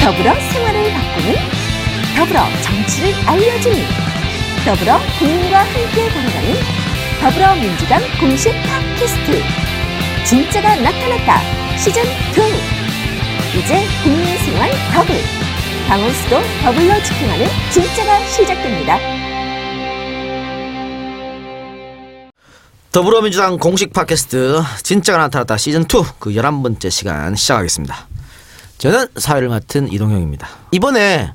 더불어 생활을 바꾸는, 더불어 정치를 알려주는, 더불어 국민과 함께 걸어가는 더불어민주당 공식 팟캐스트 진짜가 나타났다 시즌2. 이제 국민생활 더블, 방울수도 더불로 집행하는 진짜가 시작됩니다. 더불어민주당 공식 팟캐스트 진짜가 나타났다 시즌2 그 11번째 시간 시작하겠습니다. 저는 사회를 맡은 이동형입니다. 이번에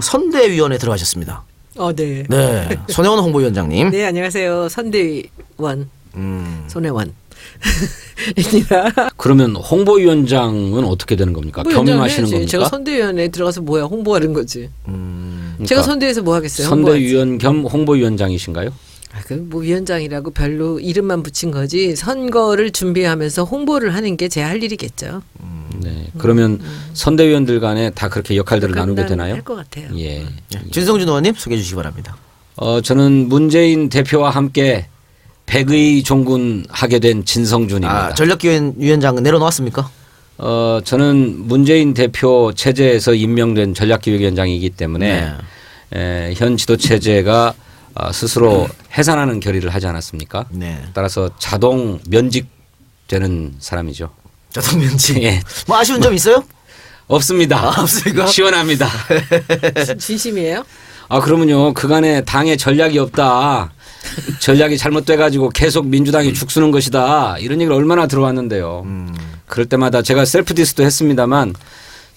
선대위원회 들어가셨습니다. 네. 네, 손혜원 홍보위원장님. 네, 안녕하세요. 선대위원 손혜원. 입니다. 그러면 홍보위원장은 어떻게 되는 겁니까? 겸임하시는 겁니까? 제가 선대위원회에 들어가서 뭐야 홍보하는 거지. 그러니까 제가 선대위에서 뭐 하겠어요? 선대위원 겸 홍보위원장이신가요? 뭐 위원장이라고 별로 이름만 붙인 거지 선거를 준비하면서 홍보를 하는 게 제 할 일이겠죠. 네. 그러면 선대위원들 간에 다 그렇게 역할들을 나누게 되나요? 할 것 같아요. 예. 진성준 의원님 소개해 주시기 바랍니다. 저는 문재인 대표와 함께 백의 종군하게 된 진성준입니다. 전략기획위원장은 내려놓았습니까? 저는 문재인 대표 체제에서 임명된 전략기획위원장이기 때문에 현 지도 체제가 스스로 해산하는 결의를 하지 않았습니까? 네. 따라서 자동 면직되는 사람이죠. 자동 면직. 예. 뭐 아쉬운 점 있어요? 없습니다. 없습니까? 시원합니다. 진심이에요? 그러면요. 그간에 당에 전략이 없다. 전략이 잘못돼 가지고 계속 민주당이 죽쓰는 것이다. 이런 얘기를 얼마나 들어왔는데요. 그럴 때마다 제가 셀프 디스도 했습니다만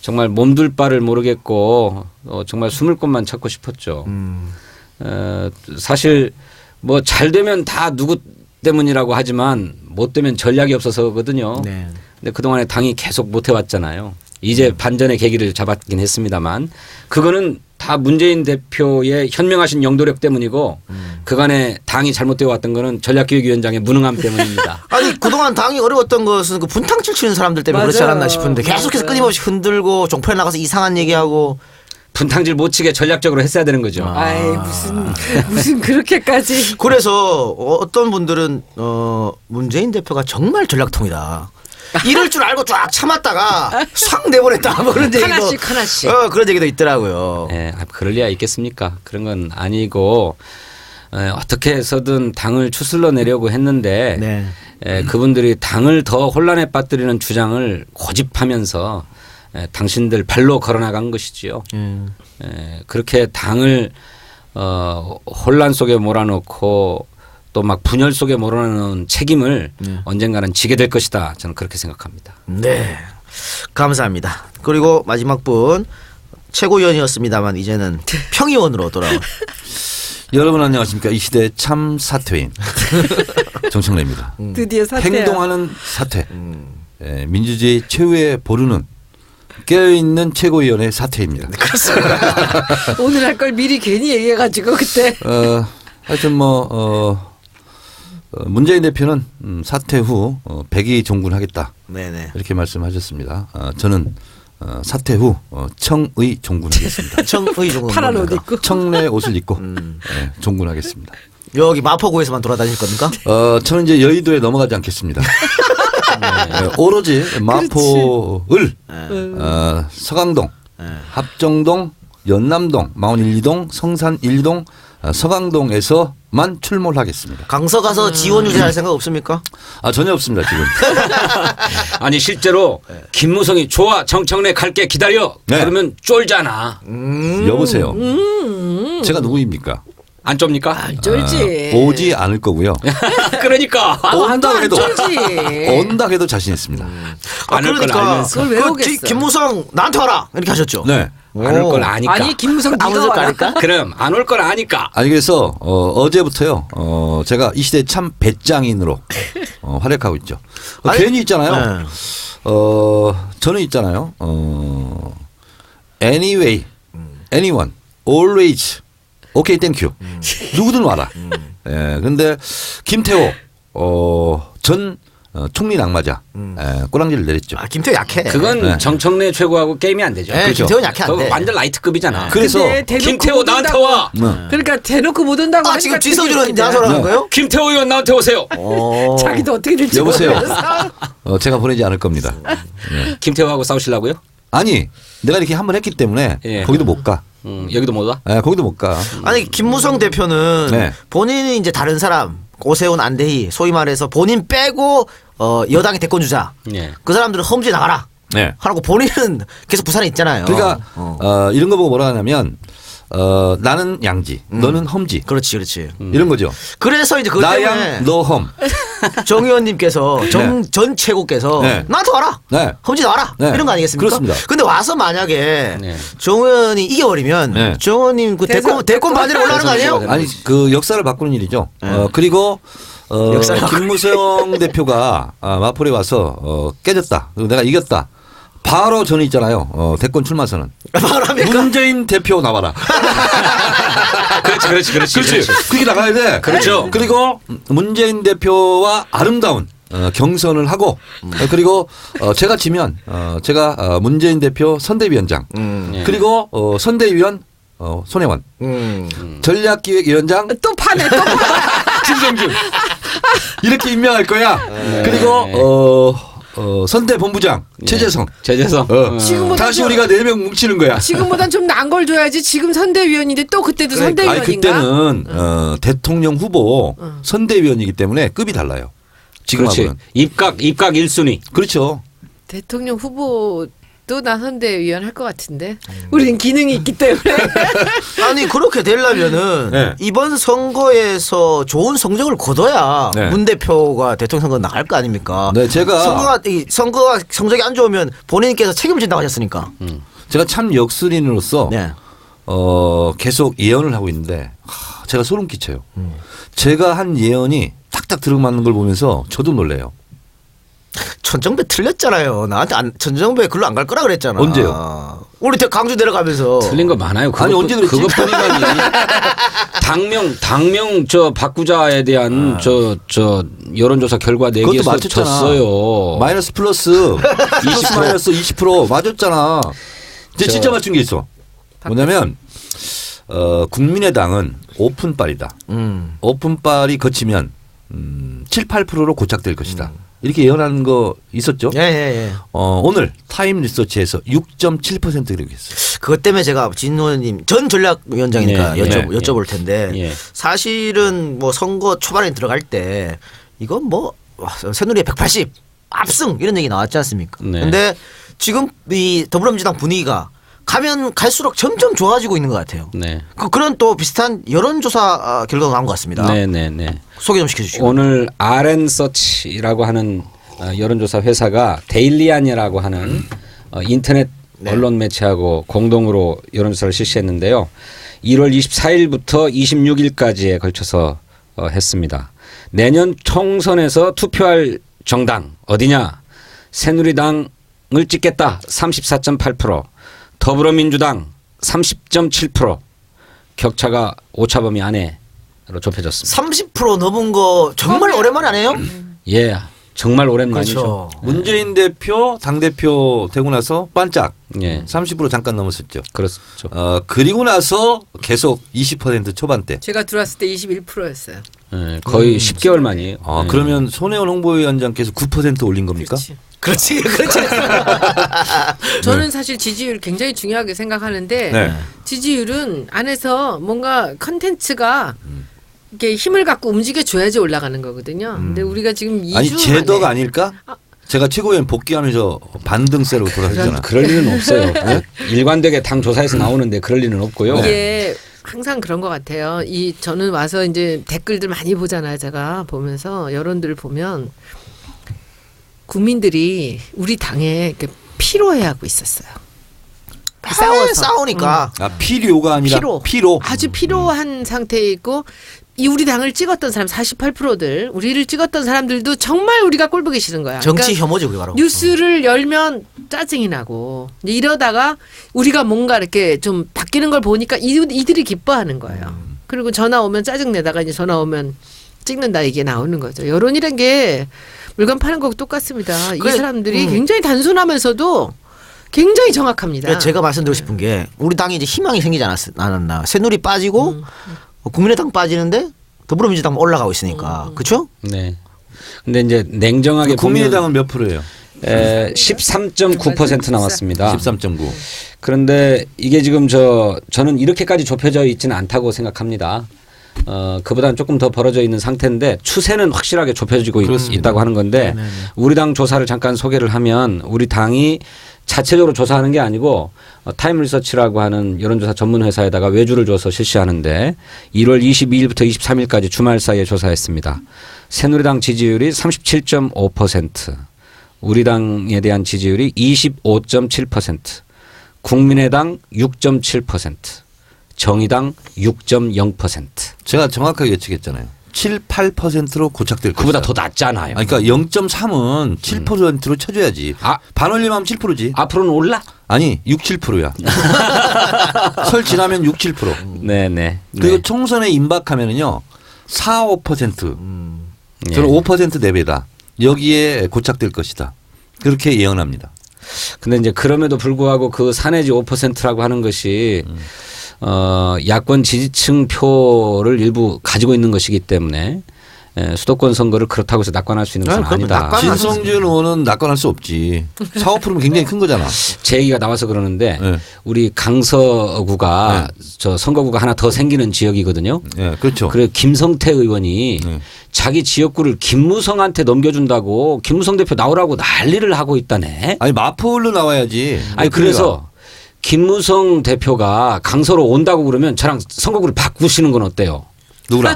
정말 몸둘 바를 모르겠고 정말 숨을 곳만 찾고 싶었죠. 사실 뭐 잘 되면 다 누구 때문이라고 하지만 못 되면 전략이 없어서거든요. 네. 근데 그동안에 당이 계속 못 해왔잖아요. 이제 반전의 계기를 잡았긴 했습니다만 그거는 다 문재인 대표의 현명하신 영도력 때문이고 그간에 당이 잘못되어 왔던 거는 전략기획위원장의 무능함 때문입니다. 아니 그동안 당이 어려웠던 것은 그 분탕질 치는 사람들 때문에 그렇지 맞아요. 않았나 싶은데 계속해서 맞아요. 끊임없이 흔들고 종편에 나가서 이상한 얘기하고 분탕질 못 치게 전략적으로 했어야 되는 거죠. 아이 무슨 그렇게까지. 그래서 어떤 분들은 문재인 대표가 정말 전략통이다. 이럴 줄 알고 쫙 참았다가 싹 내보냈다. 뭐 그런 얘기도 하나씩. 그런 얘기도 있더라고요. 네, 그럴 리가 있겠습니까? 그런 건 아니고 어떻게 해서든 당을 추슬러 내려고 했는데 네. 그분들이 당을 더 혼란에 빠뜨리는 주장을 고집하면서 당신들 발로 걸어나간 것이지요. 그렇게 당을 혼란 속에 몰아넣고 또 막 분열 속에 몰아넣는 책임을 언젠가는 지게 될 것이다. 저는 그렇게 생각합니다. 네. 감사합니다. 그리고 마지막 분 최고위원이었습니다만 이제는 평의원으로 돌아온 여러분 안녕하십니까. 이 시대의 참 사퇴인 정청래입니다. 드디어 사퇴야. 행동하는 사퇴. 민주주의 최후의 보루는 깨어있는 최고위원의 사퇴입니다. 오늘 할 걸 미리 괜히 얘기해가지고 그때. 하여튼 문재인 대표는 사퇴 후 백의 종군하겠다. 네네. 이렇게 말씀하셨습니다. 저는 사퇴 후 청의 종군하겠습니다. 청의 종군 파란 옷 입고. 청래 옷을 입고 종군하겠습니다. 여기 마포구에서만 돌아다닐 겁니까? 저는 이제 여의도에 넘어가지 않겠습니다. 오로지 마포을 서강동, 합정동, 연남동, 망원 1, 2동, 성산 1동, 서강동에서만 출몰하겠습니다. 강서 가서 지원 유지할 생각 없습니까? 전혀 없습니다 지금. 아니 실제로 김무성이 좋아 정청래 갈게 기다려. 네. 그러면 쫄잖아. 여보세요. 제가 누구입니까? 안 쩝니까? 쫄지. 오지 않을 거고요. 그러니까 온다 해도 쫄지. 온다 해도 자신 있습니다. 안 올 걸 알면서. 그걸 왜 오겠어? 김무성 나한테 와라 이렇게 하셨죠. 네. 안 올 걸 아니까. 아니 김무성 아무 네가 소리 와라. 아닐까? 그럼 안 올 걸 아니까. 아니 그래서 어제부터요. 제가 이 시대 참 배짱인으로 활약하고 있죠. 아니, 괜히 있잖아요. 네. 저는 있잖아요. anyway, anyone, always, okay, thank you. 누구든 와라. 근데 김태호 전 총리 낙마자 꼬랑지를 내렸죠. 김태호 약해. 그건 네. 정청래 최고하고 게임이 안 되죠. 네, 그렇죠. 김태호는 약해 안 그거 돼. 완전 라이트급이잖아. 그래서 근데 대놓고 김태호 못 나한테 온다고. 와. 그러니까 대놓고 못 온다고. 아 지금 하니까 지성준은 되게 나서라는 네. 거예요? 김태호 의원 나한테 오세요. 자기도 어떻게 될지 여보세요. 모르면서. 제가 보내지 않을 겁니다. 김태호하고 싸우시려고요? 아니 내가 이렇게 한번 했기 때문에 예. 거기도 못 가. 여기도 못 와? 예, 거기도 못 가. 아니 김무성 대표는 네. 본인이 이제 다른 사람 오세훈 안대희 소위 말해서 본인 빼고 여당의 대권 주자 예. 그 사람들은 험지 나가라 네. 하라고 본인은 계속 부산에 있잖아요. 그러니까 이런 거 보고 뭐라 하냐면 나는 양지, 너는 험지. 그렇지 그렇지. 이런 거죠. 그래서 이제 그것 때문에 나양 너 험. 정 의원님께서 전 최고께서 네. 나한테 와라. 네. 험지 나와라. 네. 이런 거 아니겠습니까? 그렇습니다. 근데 와서 만약에 네. 정 의원이 이겨버리면 네. 정 의원님 그 대권 반대로 올라가는 거 아니에요? 아니 그 역사를 바꾸는 일이죠. 그리고 역사를 김무성 대표가 마포에 와서 깨졌다. 그리고 내가 이겼다. 바로 저는 있잖아요. 대권 출마선은 바로 합니까? 문재인 대표 나와라. 그렇지. 그렇게 나가야 돼. 그렇죠. 그리고 문재인 대표와 아름다운 경선을 하고 그리고 제가 지면 제가 문재인 대표 선대위원장 그리고 선대위원 손혜원 전략기획위원장 또 파네 또 파네. 김정준 이렇게 임명할 거야. 그리고 선대본부장 최재성. 지금보다 다시 좀- 우리가 4명 뭉치는 거야. 지금보단 좀 나은 걸 줘야지. 지금 선대위원인데 또 그때도 아니 선대위원인가? 그때는 대통령 후보 선대위원이기 때문에 급이 달라요. 그렇지. 지금하고는. 입각 1순위. 그렇죠. 대통령 후보도 나 선대위원 할 것 같은데. 우린 기능이 있기 때문에. 아니 그렇게 되려면은 네. 이번 선거에서 좋은 성적을 거둬야 네. 문 대표가 대통령 선거 나갈 거 아닙니까? 네, 제가 선거가 성적이 안 좋으면 본인께서 책임을 진다고 하셨으니까. 제가 참 역술인으로서 네. 계속 예언을 하고 있는데 제가 소름 끼쳐요. 제가 한 예언이 딱딱 들어맞는 걸 보면서 저도 놀래요. 천정배 틀렸잖아요. 나한테 천정배 글로 안 갈 거라 그랬잖아. 언제요? 우리 강주 내려가면서 틀린 거 많아요. 아니, 언제 그랬지? 그것뿐이라니. 당명 저 바꾸자에 대한 저 여론조사 결과 그것도 내기에서 맞췄잖아. 졌어요. 마이너스 플러스 20 마이너스 20% 맞았잖아. 이제 진짜 맞춘 게 있어. 뭐냐면 국민의당은 오픈빨이다. 오픈빨이 거치면 7, 8%로 고착될 것이다. 이렇게 예언하는 거 있었죠. 예. 오늘 타임 리서치에서 6.7% 이렇게 했어요. 그것 때문에 제가 진호님 전 전략위원장이니까 네, 여쭤볼 텐데 예. 사실은 뭐 선거 초반에 들어갈 때 이건 뭐 새누리의 180 압승 이런 얘기 나왔지 않습니까? 네. 근데 지금 이 더불어민주당 분위기가 가면 갈수록 점점 좋아지고 있는 것 같아요. 네. 그런 또 비슷한 여론조사 결과가 나온 것 같습니다. 네. 소개 좀 시켜주시고. 오늘 RN서치라고 하는 여론조사 회사가 데일리안이라고 하는 인터넷 언론 매체하고 공동으로 여론조사를 실시했는데요. 1월 24일부터 26일까지에 걸쳐서 했습니다. 내년 총선에서 투표할 정당 어디냐? 새누리당을 찍겠다 34.8%, 더불어민주당 30.7%, 격차가 오차범위 안에로 좁혀졌습니다. 30% 넘은 거 정말 오랜만에 안 해요? 예, 정말 오랜만이죠. 그렇죠. 문재인 대표 당대표 되고 나서 반짝 예, 30% 잠깐 넘었었죠. 그렇죠. 그리고 나서 계속 20% 초반대. 제가 들어왔을 때 21%였어요. 예, 거의 10개월 만이에요. 예. 그러면 손혜원 홍보위원장께서 9% 올린 겁니까? 그렇지. 저는 사실 지지율 굉장히 중요하게 생각하는데 네. 지지율은 안에서 뭔가 컨텐츠가 이렇게 힘을 갖고 움직여줘야지 올라가는 거거든요. 근데 우리가 지금 2주 아니 제도가 만에 아닐까? 제가 최고위원 복귀하면서 반등세로 돌아섰잖아. 그럴 리는 없어요. 일관되게 당 조사에서 나오는데 그럴 리는 없고요. 이게 항상 그런 것 같아요. 저는 와서 이제 댓글들 많이 보잖아요. 제가 보면서 여론들을 보면 국민들이 우리 당에 이렇게 피로해하고 있었어요. 싸우니까. 필요가 아니라 피로. 아주 피로한 상태에 있고 우리 당을 찍었던 사람 48%들 우리를 찍었던 사람들도 정말 우리가 꼴보기 싫은 거야. 정치 그러니까 혐오지 그게 바로. 뉴스를 열면 짜증이 나고 이러다가 우리가 뭔가 이렇게 좀 바뀌는 걸 보니까 이들이 기뻐하는 거예요. 그리고 전화 오면 짜증 내다가 이제 전화 오면 찍는다 이게 나오는 거죠. 여론이란 게 물건 파는 거하고 똑같습니다. 이 그래, 사람들이 굉장히 단순하면서도 굉장히 정확합니다. 그러니까 제가 말씀드리고 싶은 게 우리 당이 이제 희망이 생기지 않았나. 새누리 빠지고 국민의당 빠지는데 더불어민주당 올라가고 있으니까. 그렇죠? 네. 근데 이제 냉정하게 보면 국민의당은 몇 프로예요? 13.9% 나왔습니다. 13.9. 그런데 이게 지금 저는 이렇게까지 좁혀져 있지는 않다고 생각합니다. 그보다는 조금 더 벌어져 있는 상태인데 추세는 확실하게 좁혀지고 있다고 하는 건데 우리 당 조사를 잠깐 소개를 하면 우리 당이 자체적으로 조사하는 게 아니고 타임 리서치라고 하는 여론조사 전문 회사에다가 외주를 줘서 실시하는데 1월 22일부터 23일까지 주말 사이에 조사했습니다. 새누리당 지지율이 37.5%, 우리 당에 대한 지지율이 25.7%, 국민의당 6.7%, 정의당 6.0%. 제가 정확하게 예측했잖아요. 7, 8%로 고착될 것이다. 그보다 더 낮잖아요. 아니, 그러니까 0.3은 7%로 쳐줘야지. 반올림하면 7%지. 앞으로는 올라? 아니 6, 7%야. 설 지나면 6, 7%. 네네. 그리고 총선에 임박하면은요 4, 5%. 저는 5% 내배다. 여기에 고착될 것이다. 그렇게 예언합니다. 근데 이제 그럼에도 불구하고 그 4 내지 5%라고 하는 것이 야권 지지층 표를 일부 가지고 있는 것이기 때문에 수도권 선거를 그렇다고 해서 낙관할 수 있는 것은 아니다. 진성준 의원은 낙관할 수 없지. 4, 5%면 굉장히 큰 거잖아. 제 얘기가 나와서 그러는데 우리 강서구가 저 선거구가 하나 더 생기는 지역이거든요. 네, 그렇죠. 그래 김성태 의원이 자기 지역구를 김무성한테 넘겨준다고 김무성 대표 나오라고 난리를 하고 있다네. 아니 마포울로 나와야지. 아니 그래서 김무성 대표가 강서로 온다고 그러면 저랑 선거구를 바꾸시는 건 어때요? 누구랑?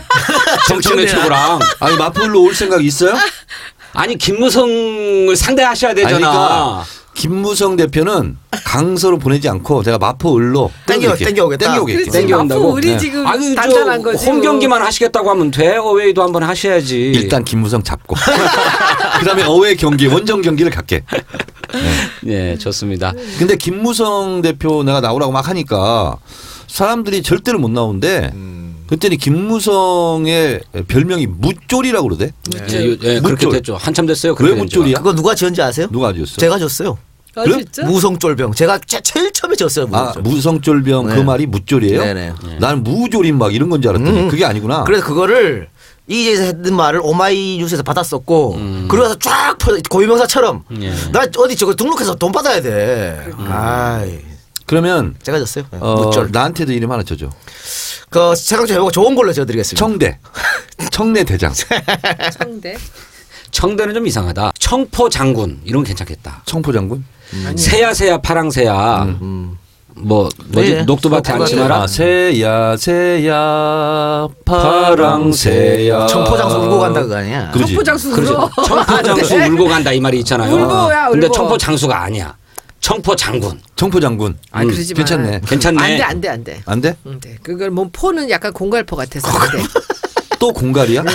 정청래 최고랑. 아니 마포울로 올 생각 있어요? 아니 김무성을 상대하셔야 되잖아. 아니, 그러니까 김무성 대표는 강서로 보내지 않고 제가 마포울로 땡겨오겠다. 땡겨온다고. 우리 지금 아니 단단한 거지. 홈 경기만 하시겠다고 하면 돼. 어웨이도 한번 하셔야지. 일단 김무성 잡고 그다음에 어웨이 경기 원정 경기를 갖게. 네, 좋습니다. 근데 김무성 대표 내가 나오라고 막 하니까 사람들이 절대로 못 나오는데 그랬더니 김무성의 별명이 무쫄이라고 그러대. 네, 그렇게 됐죠. 한참 됐어요. 왜 무쫄이야? 그거 누가 지은지 아세요? 누가 지었어? 제가 줬어요. 아, 그래? 진짜? 무성쫄병. 제가 제일 처음에 줬어요. 무성쫄병 그 말이 무쫄이에요? 네네. 나는 무쫄인 막 이런 건 줄 알았더니 그게 아니구나. 그래서 그거를 이제서 했던 말을 오마이뉴스에서 받았었고 그러고 나서 쫙 고유명사처럼 나 어디 저거 등록해서 돈 받아야 돼. 아이. 그러면 제가 줬어요. 무쫄. 나한테도 이름 하나 줘줘. 그 최강조 이거 좋은 걸로 줘드리겠습니다. 청대. 청내 대장. 청대. 청대는 좀 이상하다. 청포 장군 이런 건 괜찮겠다. 청포 장군? 새야 파랑새야. 뭐지 네. 녹두밭에 앉지 마라. 새야 파랑새야. 청포장수 울고 간다 그거 아니야? 그러지. 청포장수 그렇죠. 울어. 청포장수 울고 간다 이 말이 있잖아요. 울고야, 근데 울고. 청포장수가 아니야. 청포장군. 청포 장군. 아 그러지 마. 괜찮네. 괜찮네. 안 돼. 안 돼? 안 돼. 그걸 뭐 포는 약간 공갈포 같아서 안 돼. 또 공갈이야? 왜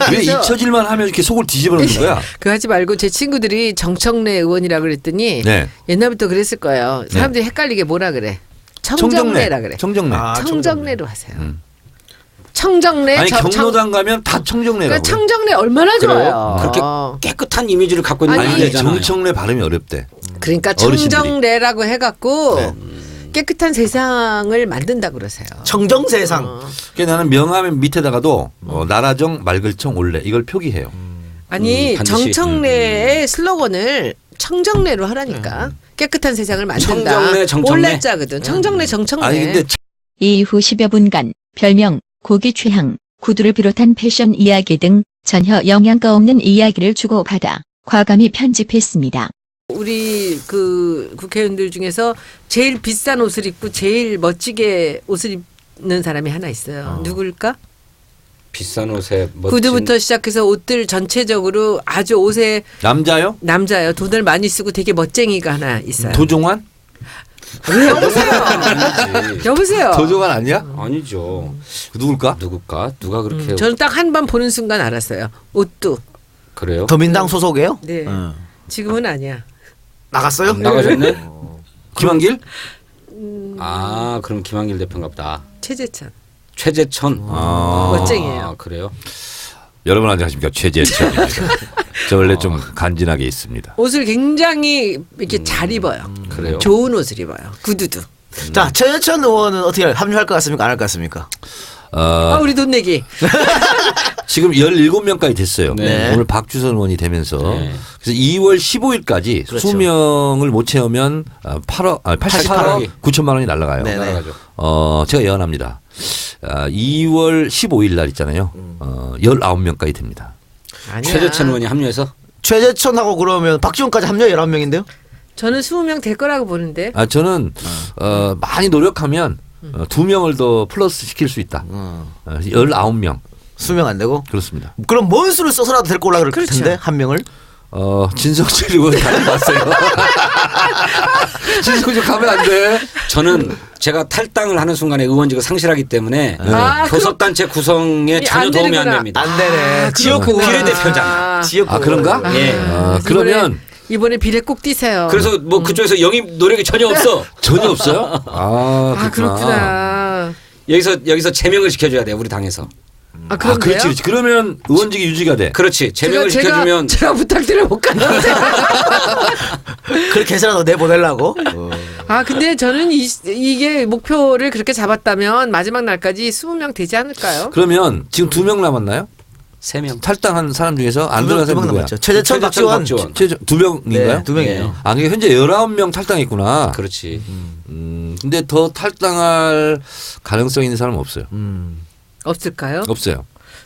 그래서 잊혀질만 하면 이렇게 속을 뒤집어 놓는 거야? 그거 하지 말고 제 친구들이 정청래 의원이라 그랬더니 네. 옛날부터 그랬을 거예요. 사람들이 헷갈리게 뭐라 그래? 청정래라 그래. 청정래. 청정래로 하세요. 청정래. 아니 경로당 가면 다 청정래라고. 그러니까 청정래 얼마나 좋아요. 그렇게 깨끗한 이미지를 갖고 있는 아니, 문제잖아요. 정청래 발음이 어렵대. 그러니까 어르신들이. 청정래라고 해갖고 네. 깨끗한 세상을 만든다 그러세요. 청정세상. 그러니까 나는 명함 밑에다가도 나라정 말글청 올래 이걸 표기해요. 아니 반드시. 정청래의 슬로건을 청정래로 하라니까. 깨끗한 세상을 만든다. 청정래, 정청래. 올레자거든. 청정래 정청래. 아니 근데 이후 10여 분간 별명, 고기 취향, 구두를 비롯한 패션 이야기 등 전혀 영양가 없는 이야기를 주고받아 과감히 편집했습니다. 우리 그 국회의원들 중에서 제일 비싼 옷을 입고 제일 멋지게 옷을 입는 사람이 하나 있어요. 누굴까? 비싼 옷에 멋진 구두부터 시작해서 옷들 전체적으로 아주 옷에 남자요? 남자요. 돈을 많이 쓰고 되게 멋쟁이가 하나 있어요. 도종환? 왜 여보세요? 아니지. 여보세요. 도종환 아니야? 아니죠. 누굴까? 누굴까? 누가 그렇게 저는 딱 한 번 보는 순간 알았어요. 옷도. 그래요? 더민당 소속이에요? 네. 지금은 아니야. 나갔어요? 나가셨네? 김한길? 아, 그럼 김한길 대표인가 보다. 최재천. 최재천. 멋쟁이에요. 그래요? 여러분 안녕하십니까 최재천입니다. 저 원래 좀 간지나게 있습니다. 옷을 굉장히 이렇게 잘 입어요. 그래요? 좋은 옷을 입어요. 구두도. 자, 최재천 의원은 어떻게 합류할 것 같습니까? 안 할 것 같습니까? 아, 우리 돈 내기. 지금 17명까지 됐어요. 네. 오늘 박주선 의원이 되면서 네. 그래서 2월 15일까지 그렇죠. 20명을 못 채우면 88억 9천만 원이 날아가요. 네. 나가죠. 제가 예언합니다. 2월 15일 날 있잖아요. 19명까지 됩니다. 아니야. 최재천 의원이 합류해서 최재천하고 그러면 박지원까지 합류 11명인데요? 저는 20명 될 거라고 보는데. 저는 많이 노력하면 2명을 더 플러스 시킬 수 있다. 19명. 수명 안 되고? 그렇습니다. 그럼 뭔 수를 써서라도 데리고 올라 그럴 그렇죠. 텐데 한 명을? 진성철 의원 다시 봤어요. 진성철 가면 안 돼. 저는 제가 탈당을 하는 순간에 의원직을 상실하기 때문에 교섭단체 구성에 전혀 도움이 안 되는구나. 됩니다. 안 되네. 지역구 비례대표잖아. 지역구. 그런가? 예. 그러면 이번에 비례 꼭 뛰세요. 그래서 뭐 그쪽에서 영입 노력이 전혀 없어. 전혀 없어요? 그렇구나. 여기서 제명을 시켜줘야 돼 우리 당에서. 그런데요? 그렇지. 그러면 의원직이 유지가 돼. 그렇지. 제명을 시켜주면 제가 부탁드려 못 가는데. 그렇게 해서라도 내보내려고? 근데 저는 이게 목표를 그렇게 잡았다면 마지막 날까지 20명 되지 않을까요? 그러면 지금 2명 남았나요? 3명. 탈당한 사람 중에서 안 들어간 사람 누구야? 최재천, 박지원. 2명인가요? 네, 2명이에요. 그게 현재 19명 탈당했구나. 그렇지. 근데 더 탈당할 가능성 있는 사람은 없어요. 없을까요? 없어요.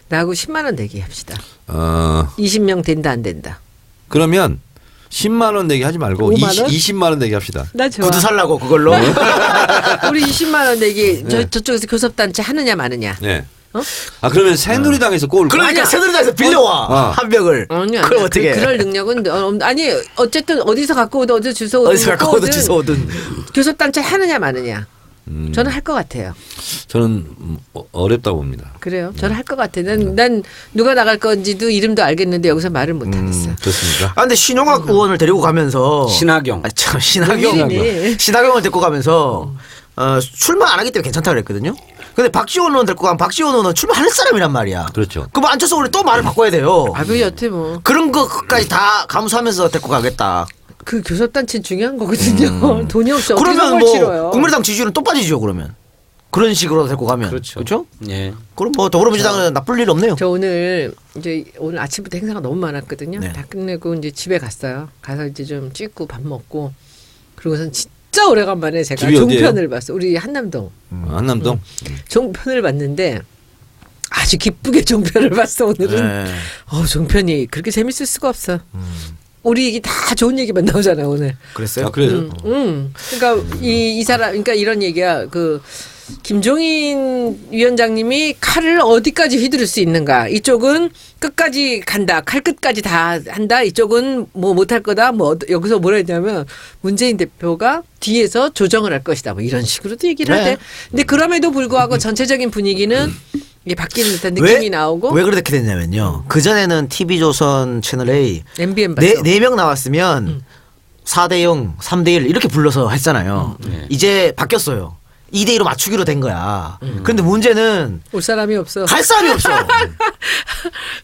나하고 10만 원 내기 합시다. 20명 된다 안 된다. 그러면 10만 원 내기 하지 말고 5만 원? 20만 원 내기 합시다. 나 좋아. 구두 살라고 그걸로? 우리 20만 원 내기 저쪽에서 교섭단체 하느냐 마느냐. 네. 그러면 새누리당에서 꼴. 그러니까 새누리당에서 빌려와 한 명을. 아니야. 그럼 어떻게? 그럴 능력은 아니 어쨌든 어디서 갖고 오든 어디서 주워 오든 어디서 갖고 오든 주워 오든. 교섭단체 하느냐 마느냐. 저는 할 것 같아요. 저는 어렵다고 봅니다. 그래요. 저는 할 것 같아요. 난 누가 나갈 건지도 이름도 알겠는데 여기서 말을 못 하겠어요. 좋습니다. 근데 신용학 의원을 데리고 가면서 신하경. 신하경을 데리고 가면서 출마 안 하기 때문에 괜찮다 그랬거든요. 근데 박지원 의원 데리고 가면 박지원 의원은 출마할 사람이란 말이야. 그렇죠. 그럼 안철수 의원이 또 말을 바꿔야 돼요. 그 여태 뭐. 그런 것까지 다 감수하면서 데리고 가겠다. 그 교섭단체 중요한 거거든요. 돈이 없어. 어떻게 그러면 선거를 치러요. 뭐 국민의당 지지율은 또 빠지죠. 그러면 그런 식으로 데리고 가면 그렇죠. 예. 그럼 뭐 더불어민주당은 나쁠 일 없네요. 저 오늘 아침부터 행사가 너무 많았거든요. 네. 다 끝내고 이제 집에 갔어요. 가서 이제 좀 찍고 밥 먹고 그러고선 진짜 오래간만에 제가 집이 종편을 어디예요? 봤어요. 우리 한남동. 한남동. 종편을 봤는데 아주 기쁘게 종편을 봤어 오늘은. 네. 종편이 그렇게 재밌을 수가 없어. 우리 얘기 다 좋은 얘기만 나오잖아요 오늘. 그랬어요? 그래요? 그러니까 이 사람, 그러니까 이런 얘기야. 김종인 위원장님이 칼을 어디까지 휘두를 수 있는가? 이쪽은 끝까지 간다, 칼 끝까지 다 한다. 이쪽은 뭐 못할 거다. 뭐 여기서 뭐라 했냐면 문재인 대표가 뒤에서 조정을 할 것이다. 뭐 이런 식으로도 얘기를 네. 하대. 근데 그럼에도 불구하고 전체적인 분위기는 이게 바뀌는 듯한 느낌이 나오고. 왜 그렇게 됐냐면요. 그전에는 TV조선 채널A MBN 봤어. 4명 나왔으면 4대0, 3대1 이렇게 불러서 했잖아요. 이제 바뀌었어요. 2대2로 맞추기로 된 거야. 그런데 문제는 올 사람이 없어. 갈 사람이 없어.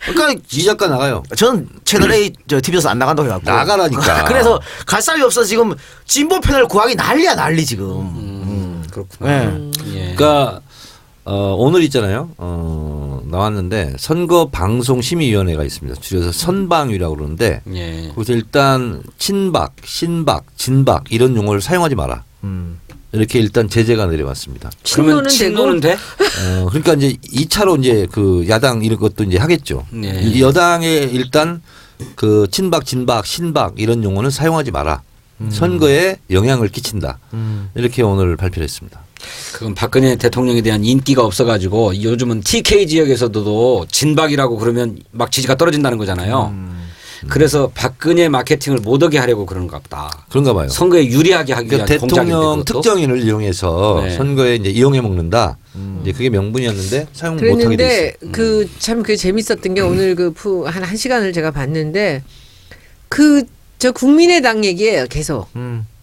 그러니까 이 작가 나가요. 저는 채널A TV조선 안 나간다고 해갖고 나가라니까. 그래서 갈 사람이 없어. 지금 진보 패널 구하기 난리야 난리 지금. 그렇구나. 네. 예. 그러니까 오늘 있잖아요. 나왔는데 선거방송심의위원회가 있습니다. 줄여서 선방위라고 그러는데 예. 거기서 일단 친박, 신박, 진박 이런 용어를 사용하지 마라. 이렇게 일단 제재가 내려왔습니다. 그러면 친노는 되고. 친노는 돼? 그러니까 이제 2차로 이제 그 야당 이런 것도 이제 하겠죠. 네. 이 여당에 일단 그 친박, 진박, 신박 이런 용어는 사용하지 마라. 선거에 영향을 끼친다. 이렇게 오늘 발표를 했습니다. 그건 박근혜 대통령에 대한 인기가 없어가지고 요즘은 TK 지역에서도 진박이라고 그러면 막 지지가 떨어진다는 거잖아요. 그래서 박근혜 마케팅을 못하게 하려고 그러는가 보다. 그런가 봐요. 선거에 유리하게 하기 위한 그러니까 공작인데 대통령 그것도? 특정인을 이용해서 네. 선거에 이제 이용해 먹는다. 이제 그게 명분이었는데 사용 못하게 돼 그랬는데 있어요. 참 그 재밌었던 게 오늘 한 시간을 제가 봤는데 저 국민의당 얘기예요 계속.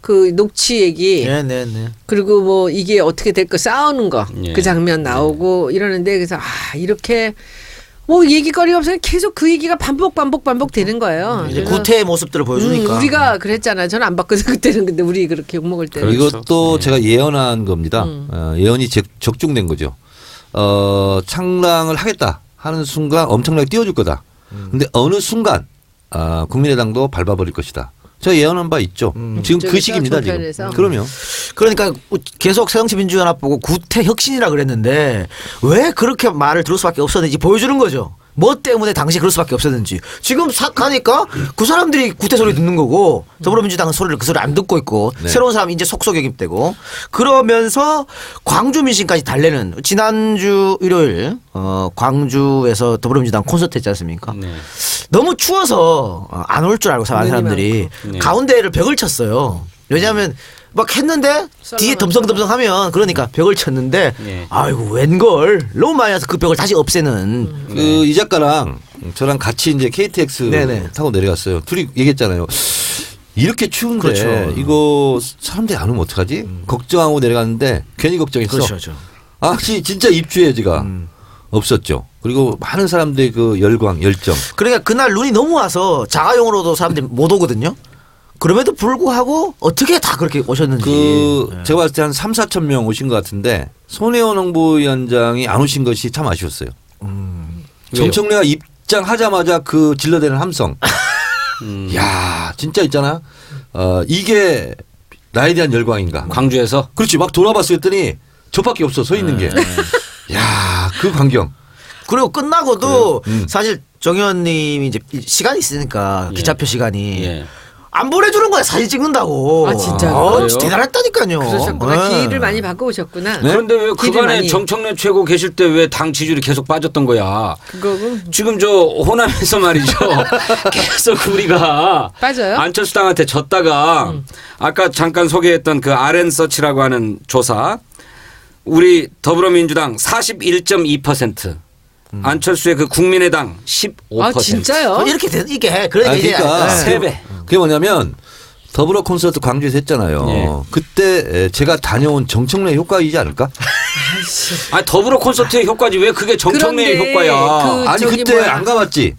그 녹취 얘기 네네네. 그리고 뭐 이게 어떻게 될 거 싸우는 거 예. 그 장면 나오고 이러는데 그래서 이렇게 뭐 얘기거리가 없으면 계속 그 얘기가 반복 되는 거예요. 이제 그래서 구태의 모습들을 보여주니까. 우리가 그랬잖아요. 저는 안 봤거든 그때는. 근데 우리 그렇게 욕 먹을 때는. 그렇죠. 이것도 제가 예언한 겁니다. 예언이 적중된 거죠. 창당을 하겠다 하는 순간 엄청나게 띄워줄 거다. 근데 어느 순간 국민의당도 밟아버릴 것이다. 제가 예언한 바 있죠. 지금 그 시기입니다. 지금. 종편에서. 그럼요. 그러니까 계속 새정치민주연합 보고 구태혁신이라 그랬는데 왜 그렇게 말을 들을 수밖에 없었는지 보여주는 거죠. 뭐 때문에 당시 그럴 수밖에 없었는지. 지금 싹 가니까 그 사람들이 구태 소리 듣는 거고 더불어민주당은 그 소리 안 듣고 있고 네. 새로운 사람이 이제 속속 영입되고 그러면서 광주 민심까지 달래는 지난주 일요일 광주에서 더불어민주당 콘서트 했지 않습니까? 네. 너무 추워서 안 올 줄 알고 사람들이 네. 가운데를 벽을 쳤어요. 왜냐하면 막 했는데 뒤에 덤성덤성 하면 그러니까 벽을 쳤는데 네. 아이고 웬걸 너무 많이 와서 그 벽을 다시 없애는 그 이 작가랑 저랑 같이 이제 KTX 네네. 타고 내려갔어요. 둘이 얘기했잖아요. 이렇게 추운데 그렇죠. 이거 사람들이 안 오면 어떡하지? 걱정하고 내려갔는데 괜히 걱정했어. 그렇죠. 진짜 입주해지가 없었죠. 그리고 많은 사람들의 그 열광, 열정. 그러니까 그날 눈이 너무 와서 자가용으로도 사람들이 못 오거든요. 그럼에도 불구하고 어떻게 다 그렇게 오셨는지. 제가 봤을 때 한 3, 4천 명 오신 것 같은데 손혜원 홍보위원장이 안 오신 것이 참 아쉬웠어요. 정청래가 입장하자마자 그 질러대는 함성. 야 진짜 있잖아. 이게 나에 대한 열광인가. 광주에서 그렇지. 막 돌아봤을 때니 저밖에 없어 서 있는 게. 야 그 광경. 그리고 끝나고도 그래요? 사실 정 의원님이 이제 시간이 있으니까 예. 기차표 시간이 예. 안 보내주는 거야 사진 찍는다고. 아, 진짜요? 그래요? 대단했다니까요. 그러셨구나. 예. 기일을 많이 바꿔오셨구나. 네? 그런데 왜 길을 그간에 많이- 정청래 최고 계실 때 왜 당 지지율이 계속 빠졌던 거야? 그거고 지금 저 호남에서 말이죠. 계속 우리가 빠져요? 안철수 당한테 졌다가 아까 잠깐 소개했던 그 RN서치라고 하는 조사 우리 더불어민주당 41.2%. 안철수의 그 국민의당 15%. 아 진짜요? 이렇게 이게 그러니까 이제 그러니까 예. 세 배. 그게 뭐냐면 더불어 콘서트 광주에서 했잖아요. 예. 그때 제가 다녀온 정청래 효과이지 않을까? 아 더불어 콘서트의 효과지 왜 그게 정청래의 그런데 효과야? 아니 저기 그때 뭐야. 안 가봤지.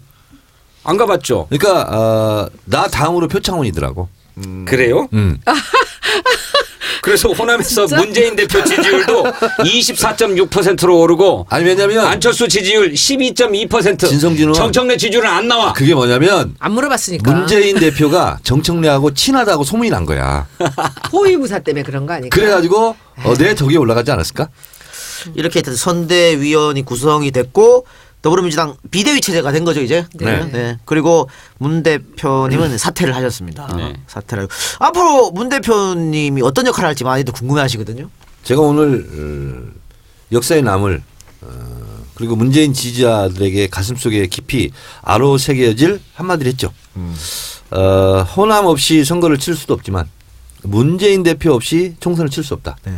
안 가봤죠? 그러니까 나 다음으로 표창원이더라고. 그래요? 그래서 호남에서 진짜? 문재인 대표 지지율도 24.6%로 오르고 아니 왜냐면 안철수 지지율 12.2%. 진성준은 정청래 지지율은 안 나와. 그게 뭐냐면 안 물어봤으니까. 문재인 대표가 정청래하고 친하다고 소문이 난 거야. 호위무사 때문에 그런 거 아닐까? 그래가지고 내 덕에 올라가지 않았을까? 이렇게 해서 선대위원이 구성이 됐고 더불어민주당 비대위 체제가 된 거죠 이제. 네. 그리고 문 대표님은 사퇴를 하셨습니다. 네. 사퇴를 하고 앞으로 문 대표님이 어떤 역할을 할지 많이들 궁금해하시거든요. 제가 오늘 역사에 남을 그리고 문재인 지지자들에게 가슴속에 깊이 아로새겨질 한마디를 했죠. 호남 없이 선거를 칠 수도 없지만 문재인 대표 없이 총선을 칠 수 없다. 네.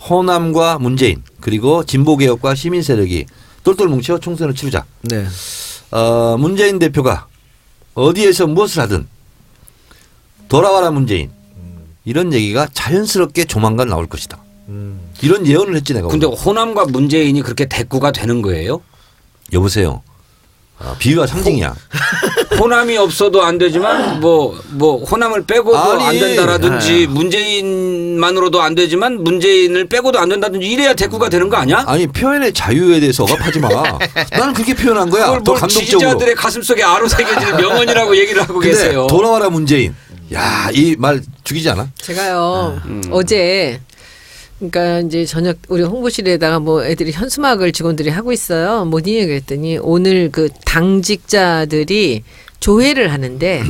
호남과 문재인 그리고 진보개혁과 시민세력이 똘똘 뭉쳐 총선을 치르자. 네. 문재인 대표가 어디에서 무엇을 하든 돌아와라 문재인 이런 얘기가 자연스럽게 조만간 나올 것이다. 이런 예언을 했지 내가. 근데 오늘. 호남과 문재인이 그렇게 대꾸가 되는 거예요? 여보세요. 비유와 상징이야. 호남이 없어도 안 되지만 뭐 호남을 빼고도 아니, 안 된다라든지 문재인만으로도 안 되지만 문재인을 빼고도 안 된다든지 이래야 대꾸가 되는 거 아니야? 아니 표현의 자유에 대해서 억압하지 마. 나는 그렇게 표현한 거야. 그걸 더 뭘 감동적으로. 지지자들의 가슴속에 아로새겨지는 명언이라고 얘기를 하고 근데 계세요. 돌아와라 문재인. 야, 이 말 죽이지 않아? 제가요 어제 그러니까 이제 저녁 우리 홍보실에다가 뭐 애들이 현수막을 직원들이 하고 있어요. 뭐니 그랬더니 오늘 그 당직자들이 조회를 하는데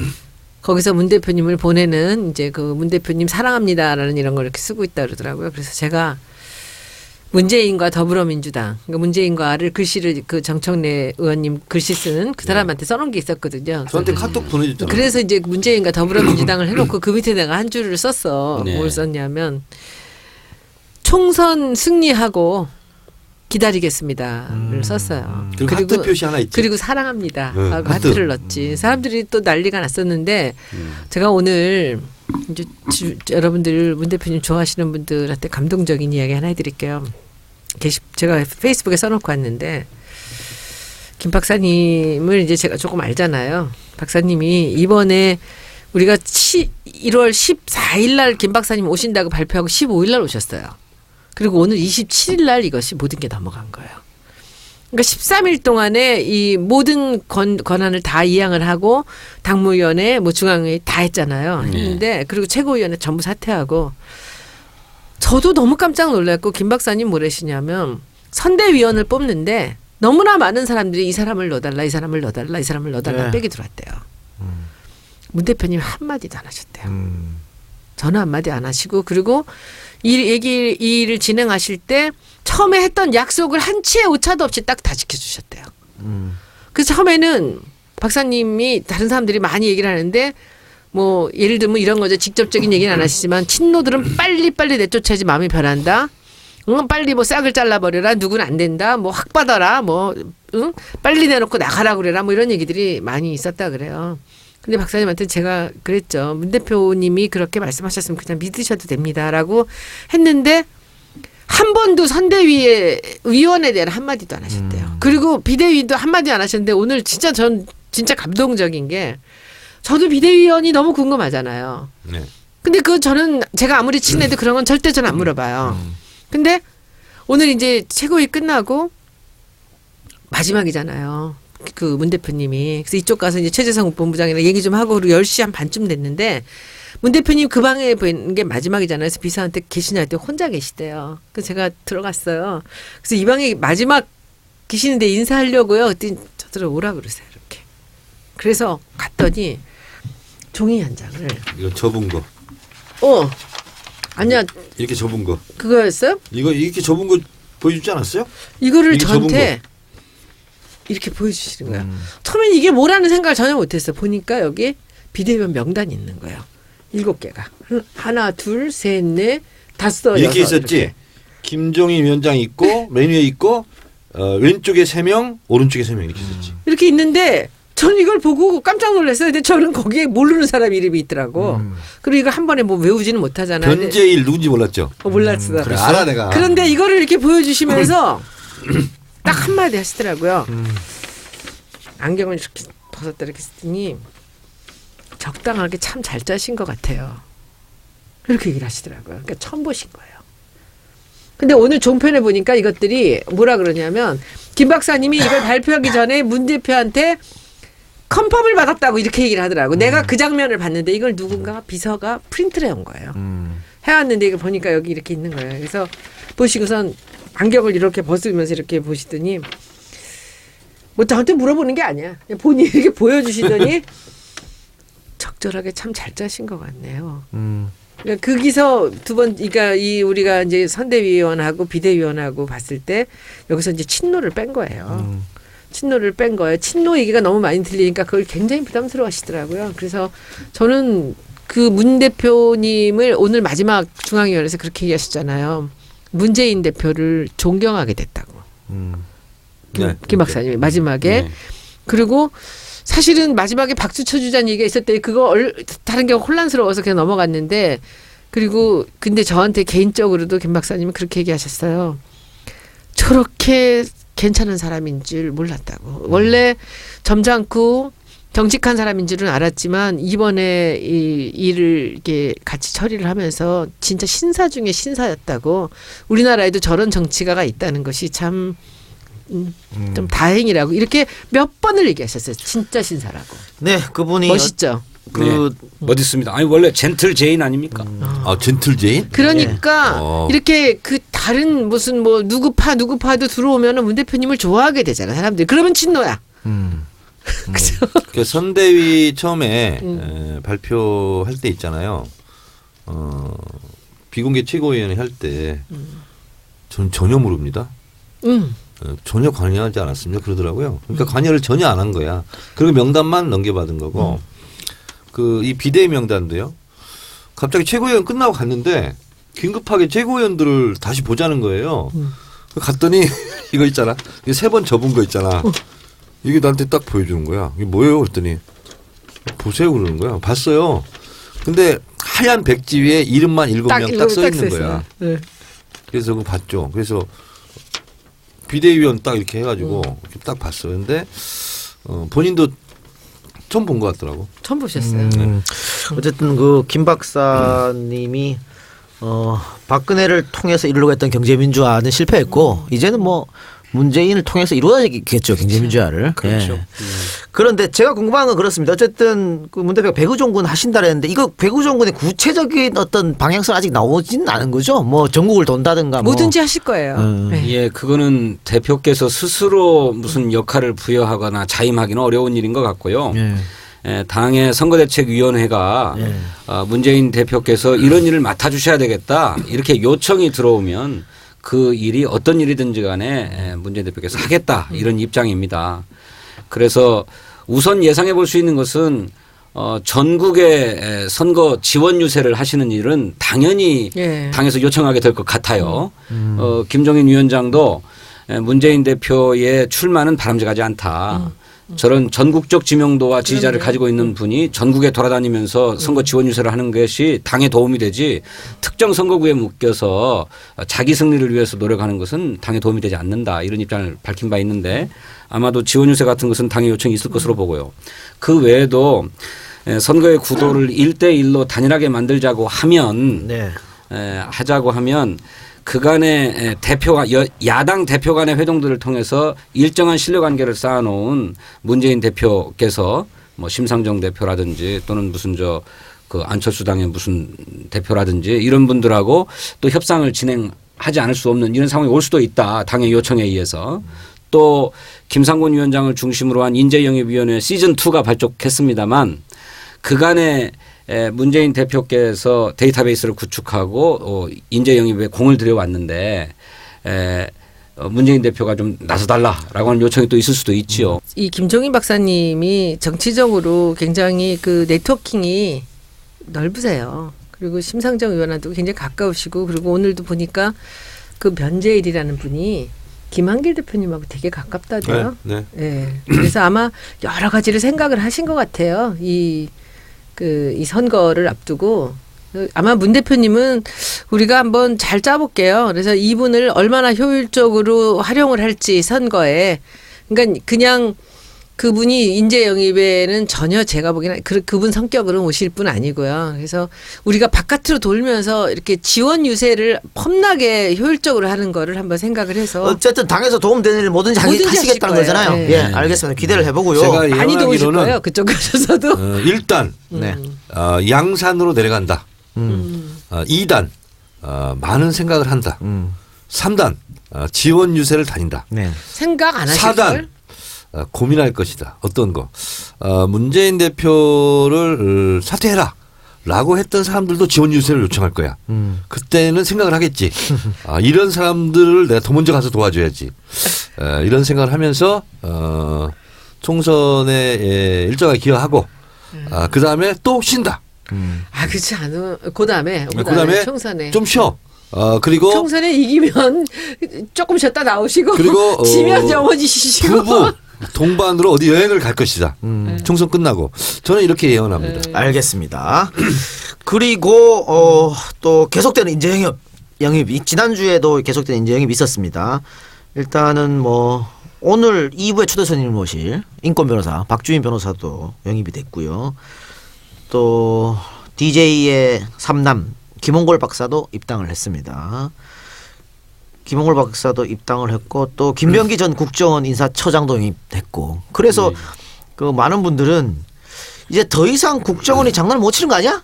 거기서 문 대표님을 보내는 이제 그 문 대표님 사랑합니다라는 이런 걸 이렇게 쓰고 있다 그러더라고요. 그래서 제가 문재인과 더불어민주당, 그러니까 문재인과를 글씨를 그 정청래 의원님 글씨 쓴 그 사람한테 써놓은 게 있었거든요. 저한테 카톡 보내줬잖아. 그래서 이제 문재인과 더불어민주당을 해놓고 그 밑에 내가 한 줄을 썼어. 네. 뭘 썼냐면 총선 승리하고 기다리겠습니다를 썼어요. 그리고 하트 표시 하나 있지. 그리고 사랑합니다 네, 하고 하트. 하트를 넣었지. 사람들이 또 난리가 났었는데 제가 오늘 이제 여러분들 문 대표님 좋아하시는 분들한테 감동적인 이야기 하나 해드릴게요. 제가 페이스북에 써놓고 왔는데 김 박사님을 이제 제가 조금 알잖아요. 박사님이 이번에 우리가 1월 14일 날 김 박사님 오신다고 발표하고 15일 날 오셨어요. 그리고 오늘 27일 날 이것이 모든 게 넘어간 거예요. 그러니까 13일 동안에 이 모든 권한을 다 이양을 하고 당무위원회, 뭐 중앙회 다 했잖아요. 했는데 그리고 최고위원회 전부 사퇴하고 저도 너무 깜짝 놀랐고 김 박사님 뭐래시냐면 선대위원을 뽑는데 너무나 많은 사람들이 이 사람을 넣어달라, 이 사람을 넣어달라, 이 사람을 넣어달라 네. 빼기 들어왔대요. 문 대표님 한마디도 안 하셨대요. 전화 한마디 안 하시고 그리고 이 일을 진행하실 때 처음에 했던 약속을 한 치의 오차도 없이 딱 다 지켜주셨대요. 그래서 처음에는 박사님이 다른 사람들이 많이 얘기를 하는데 뭐 예를 들면 이런 거죠. 직접적인 얘기는 안 하시지만 친노들은 빨리빨리 내쫓아야지 마음이 변한다. 응, 빨리 뭐 싹을 잘라버려라. 누구는 안 된다. 뭐 확 받아라. 뭐 응? 빨리 내놓고 나가라 그래라. 뭐 이런 얘기들이 많이 있었다 그래요. 근데 박사님한테 제가 그랬죠. 문 대표님이 그렇게 말씀하셨으면 그냥 믿으셔도 됩니다라고 했는데 한 번도 선대위의 위원에 대한 한마디도 안 하셨대요. 그리고 비대위도 한마디 안 하셨는데 오늘 진짜 전 진짜 감동적인 게 저도 비대위원이 너무 궁금하잖아요. 네. 근데 저는 제가 아무리 친해도 그런 건 절대 전 안 물어봐요. 근데 오늘 이제 최고위 끝나고 마지막이잖아요. 그 문 대표님이. 그래서 이쪽 가서 이제 최재성 본부장이랑 얘기 좀 하고 그리고 10시 한 반쯤 됐는데 문 대표님 그 방에 보이는 게 마지막이잖아요. 그래서 비서한테 계시냐 했더니 혼자 계시대요. 그래서 제가 들어갔어요. 그래서 이 방에 마지막 계시는데 인사하려고요. 그랬더니 저들을 오라 그러세요. 이렇게. 그래서 갔더니 종이 한 장을. 이거 접은 거. 아니야. 이렇게 접은 거. 그거였어요? 이거 이렇게 접은 거 보여주지 않았어요? 이거를 이게 접은 저한테 이렇게 보여주시는 거예요. 처음엔 이게 뭐라는 생각을 전혀 못했어요. 보니까 여기 비대위원 명단이 있는 거예요. 7개가. 하나, 둘, 셋, 넷, 다섯, 이렇게 여섯. 있었지. 이렇게. 김종인 위원장이 있고 맨 위에 있고 왼쪽에 3명, 오른쪽에 3명 이렇게 있었지. 이렇게 있는데 저는 이걸 보고 깜짝 놀랐어요. 근데 저는 거기에 모르는 사람 이름이 있더라고. 그리고 이거 한 번에 뭐 외우지는 못하잖아요. 변재일 누군지 몰랐죠. 몰랐어. 그래, 알아 내가. 그런데 이거를 이렇게 보여주시면서 딱 한마디 하시더라고요. 안경을 이렇게 벗었다 이렇게 했더니 적당하게 참 잘 짜신 것 같아요. 이렇게 얘기를 하시더라고요. 그러니까 처음 보신 거예요. 근데 오늘 종편에 보니까 이것들이 뭐라 그러냐면 김 박사님이 이걸 발표하기 전에 문 대표한테 컨펌을 받았다고 이렇게 얘기를 하더라고. 내가 그 장면을 봤는데 이걸 누군가 비서가 프린트를 해온 거예요. 해왔는데 이걸 보니까 여기 이렇게 있는 거예요. 그래서 보시고선 안경을 이렇게 벗으면서 이렇게 보시더니 뭐 저한테 물어보는 게 아니야. 그냥 본인이 이렇게 보여주시더니 적절하게 참 잘 짜신 것 같네요. 그러니까 그 기서 두 번, 그러니까 우리가 이제 선대위원하고 비대위원하고 봤을 때 여기서 이제 친노를 뺀 거예요. 친노를 뺀 거예요. 친노 얘기가 너무 많이 들리니까 그걸 굉장히 부담스러워 하시더라고요. 그래서 저는 그 문 대표님을 오늘 마지막 중앙위원회에서 그렇게 얘기하셨잖아요. 문재인 대표를 존경하게 됐다고. 김 박사님이 마지막에. 네. 그리고 사실은 마지막에 박수 쳐주자는 얘기가 있었대. 그거 다른 게 혼란스러워서 그냥 넘어갔는데 그리고 근데 저한테 개인적으로도 김 박사님은 그렇게 얘기하셨어요. 저렇게 괜찮은 사람인 줄 몰랐다고. 원래 점잖고 정직한 사람인 줄은 알았지만 이번에 이 일을 이렇게 같이 처리를 하면서 진짜 신사 중에 신사였다고. 우리나라에도 저런 정치가가 있다는 것이 참 좀 다행이라고 이렇게 몇 번을 얘기하셨어요. 진짜 신사라고. 네, 그분이 멋있죠. 멋있습니다. 아니 원래 젠틀 제인 아닙니까? 아 젠틀 제인? 그러니까 네. 이렇게 그 다른 무슨 뭐 누구파도 들어오면은 문 대표님을 좋아하게 되잖아 사람들이. 그러면 친노야. 그죠? 그 선대위 처음에 발표할 때 있잖아요. 비공개 최고위원회 할 때 저는 전혀 모릅니다. 전혀 관여하지 않았습니다. 그러더라고요. 그러니까 관여를 전혀 안 한 거야. 그리고 명단만 넘겨받은 거고. 그 이 비대위 명단도요. 갑자기 최고위원 끝나고 갔는데 긴급하게 최고위원들을 다시 보자는 거예요. 갔더니 이거 있잖아. 이거 3번 접은 거 있잖아. 이게 나한테 딱 보여주는 거야. 이게 뭐예요? 그랬더니 보세요 그러는 거야. 봤어요. 근데 하얀 백지 위에 이름만 7명 딱 써 있는 거야. 네. 그래서 그거 봤죠. 그래서 비대위원 딱 이렇게 해가지고 이렇게 딱 봤어요. 근데 본인도 처음 본 것 같더라고. 처음 보셨어요. 어쨌든 그 김 박사님이 박근혜를 통해서 이루려고 했던 경제민주화는 실패했고 이제는 뭐 문재인을 통해서 이루어지겠죠. 경제민주화를. 그렇죠. 예. 그런데 제가 궁금한 건 그렇습니다. 어쨌든 그 문 대표가 배구종군 하신다 그랬는데 이거 배구종군의 구체적인 어떤 방향성 아직 나오지는 않은 거죠. 뭐 전국을 돈다든가 뭐. 뭐든지 하실 거예요. 네. 예, 그거는 대표께서 스스로 무슨 역할을 부여하거나 자임하기는 어려운 일인 것 같고요. 예. 예, 당의 선거대책위원회가 문재인 대표께서 이런 일을 맡아주셔야 되겠다 이렇게 요청이 들어오면 그 일이 어떤 일이든지 간에 문재인 대표께서 하겠다 이런 입장입니다. 그래서 우선 예상해 볼 수 있는 것은 전국의 선거 지원 유세를 하시는 일은 당연히 예. 당에서 요청하게 될 것 같아요. 김종인 위원장도 문재인 대표의 출마는 바람직하지 않다. 저런 전국적 지명도와 지지자를 가지고 있는 분이 전국에 돌아다니면서 선거 지원 유세를 하는 것이 당에 도움이 되지 특정 선거구에 묶여서 자기 승리를 위해서 노력하는 것은 당에 도움이 되지 않는다 이런 입장을 밝힌 바 있는데 아마도 지원 유세 같은 것은 당의 요청이 있을 것으로 보고요. 그 외에도 선거의 구도를 1대1로 단일하게 만들자고 하면 네. 하자고 하면 그간의 대표가 야당 대표 간의 회동들을 통해서 일정한 신뢰관계를 쌓아놓은 문재인 대표께서 뭐 심상정 대표라든지 또는 무슨 그 안철수 당의 무슨 대표라든지 이런 분들하고 또 협상을 진행하지 않을 수 없는 이런 상황이 올 수도 있다. 당의 요청에 의해서. 또 김상곤 위원장을 중심으로 한 인재영입위원회 시즌2가 발족했습니다만 그간의 문재인 대표께서 데이터베이스를 구축하고 인재 영입에 공을 들여왔는데 문재인 대표가 좀 나서달라라고 하는 요청이 또 있을 수도 있지요. 이 김종인 박사님이 정치적으로 굉장히 그 네트워킹이 넓으세요. 그리고 심상정 의원한테도 굉장히 가까우시고 그리고 오늘도 보니까 그 변재일이라는 분이 김한길 대표님하고 되게 가깝다대요. 네. 네. 그래서 아마 여러 가지를 생각을 하신 것 같아요. 이 선거를 앞두고 아마 문 대표님은 우리가 한번 잘 짜볼게요. 그래서 이분을 얼마나 효율적으로 활용을 할지 선거에 그러니까 그냥 그분이 인재 영입에는 전혀 제가 보기에는 그분 성격으로 오실 분 아니고요. 그래서 우리가 바깥으로 돌면서 이렇게 지원 유세를 폼나게 효율적으로 하는 거를 한번 생각을 해서 어쨌든 당에서 도움되는 일 뭐든지 하시겠다는 하실 거잖아요. 거예요. 예, 네. 알겠습니다. 기대를 해보고요. 제가 많이 도우실 예언하기로는 거예요. 그쪽 가셔서도. 일단 네. 양산으로 내려간다. 2단 많은 생각을 한다. 3단 지원 유세를 다닌다. 네. 생각 안 하실 4단 걸? 고민할 것이다. 어떤 거. 문재인 대표를 사퇴해라. 라고 했던 사람들도 지원 유세를 요청할 거야. 그때는 생각을 하겠지. 이런 사람들을 내가 더 먼저 가서 도와줘야지. 이런 생각을 하면서 총선에 일정하게 기여하고 그 다음에 또 쉰다. 그렇지 않아. 그다음에 총선에 좀 쉬어. 그리고 총선에 이기면 조금 쉬었다 나오시고 그리고 지면 영원히 쉬시고 부부 동반으로 어디 여행을 갈 것이다. 총선 끝나고 저는 이렇게 예언합니다. 알겠습니다. 그리고 또 계속되는 인재 영입이 지난주에도 계속되는 인재 영입이 있었습니다. 일단은 뭐 오늘 2부에 초대 손님을 모실 인권 변호사 박주인 변호사도 영입이 됐고요. 또 DJ의 삼남 김홍걸 박사도 입당을 했습니다. 김홍걸 박사도 입당을 했고 또 김병기 전 국정원 인사처장도 영입됐고 그래서 그 많은 분들은 이제 더 이상 국정원이 장난을 못 치는 거 아니야?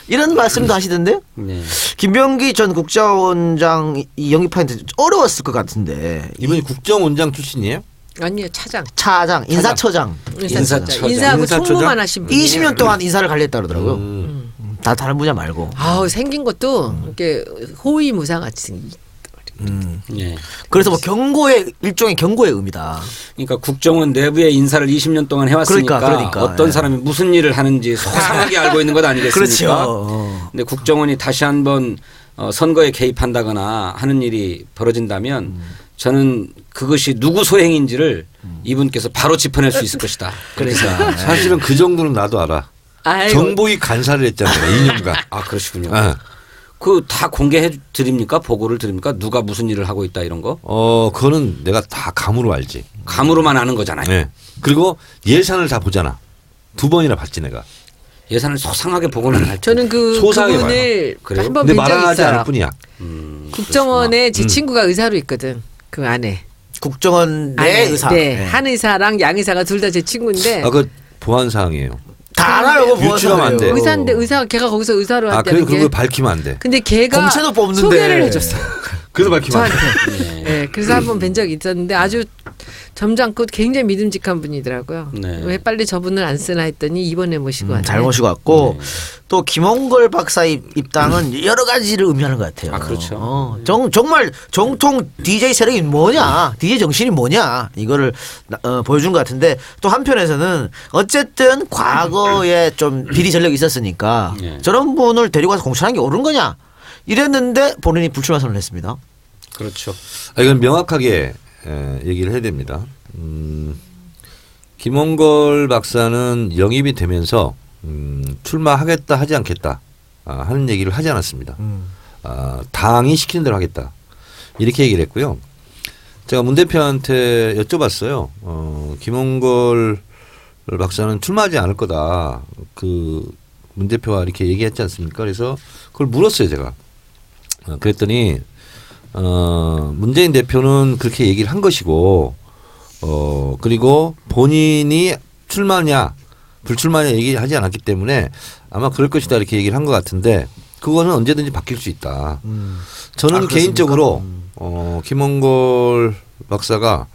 이런 말씀도 하시던데요. 네. 김병기 전 국정원장 영입하는데 어려웠을 것 같은데 이분이 국정원장 출신이에요? 아니요 차장 인사처장 인사처장. 인사하고 인사처장? 총무만 하신 분이에요. 20년 동안 인사를 관리했다 그러더라고요. 다 다른 분야 말고. 아우 생긴 것도 이렇게 호위무사같이 생긴. 네. 그래서 뭐 일종의 경고의 의미다. 그러니까 국정원 내부의 인사를 20년 동안 해왔으니까 그러니까, 어떤 예. 사람이 무슨 일을 하는지 소상하게 알고 있는 것 아니겠습니까? 그렇죠. 근데 국정원이 다시 한번 선거에 개입한다거나 하는 일이 벌어진다면 저는 그것이 누구 소행인지를 이분께서 바로 짚어낼 수 있을 것이다. 그래서 사실은 그 정도는 나도 알아. 아이고. 정보위 간사를 했잖아요. 2년간. 그러시군요. 네. 그 다 공개해 드립니까? 보고를 드립니까? 누가 무슨 일을 하고 있다 이런 거? 그거는 내가 다 감으로 알지. 감으로만 아는 거잖아요. 네. 그리고 예산을 다 보잖아. 2번이나 봤지 내가. 예산을 소상하게 보고는 할 저는 소상하게 그분을 그래요? 한번 근데 뵌 적이 말하지 않을 있어요. 뿐이야. 국정원에 제 친구가 의사로 있거든. 그 아내. 국정원 내 아내. 의사. 네. 네. 한 의사랑 양 의사가 둘 다 제 친구인데. 아, 그 보안 사항이에요. 다 알아요. 그거 유추하면 안 돼. 의사인데 의사가 걔가 거기서 의사로 아, 한다는 그래서 게. 그걸 밝히면 안 돼. 근데 걔가 공채도 뽑는데. 소개를 해줬어. 그래서 밝히면 안 돼. 저한테. 네. 그래서 한번 뵌 적이 있었는데 아주 점잖고 굉장히 믿음직한 분이더라고요. 네. 왜 빨리 저분을 안 쓰나 했더니 이번에 모시고 왔네. 잘 모시고 왔고 또 김홍걸 박사 입당은 여러 가지를 의미하는 것 같아요. 아, 그렇죠. 정말 정통 DJ 세력이 뭐냐, DJ 정신이 뭐냐 이거를 보여준 것 같은데 또 한편에서는 어쨌든 과거에 좀 비리 전력이 있었으니까 네. 저런 분을 데리고 와서 공천한 게 옳은 거냐 이랬는데 본인이 불출마 선언을 했습니다. 그렇죠. 아, 이건 명확하게 얘기를 해야 됩니다. 김홍걸 박사는 영입이 되면서 출마하겠다 하지 않겠다 하는 얘기를 하지 않았습니다. 당이 시키는 대로 하겠다 이렇게 얘기를 했고요. 제가 문 대표한테 여쭤봤어요. 김홍걸 박사는 출마하지 않을 거다. 그 문 대표가 이렇게 얘기했지 않습니까? 그래서 그걸 물었어요, 제가. 그랬더니 문재인 대표는 그렇게 얘기를 한 것이고, 그리고 본인이 출마냐, 불출마냐 얘기하지 않았기 때문에 아마 그럴 것이다 이렇게 얘기를 한 것 같은데, 그거는 언제든지 바뀔 수 있다. 저는 개인적으로, 김홍걸 박사가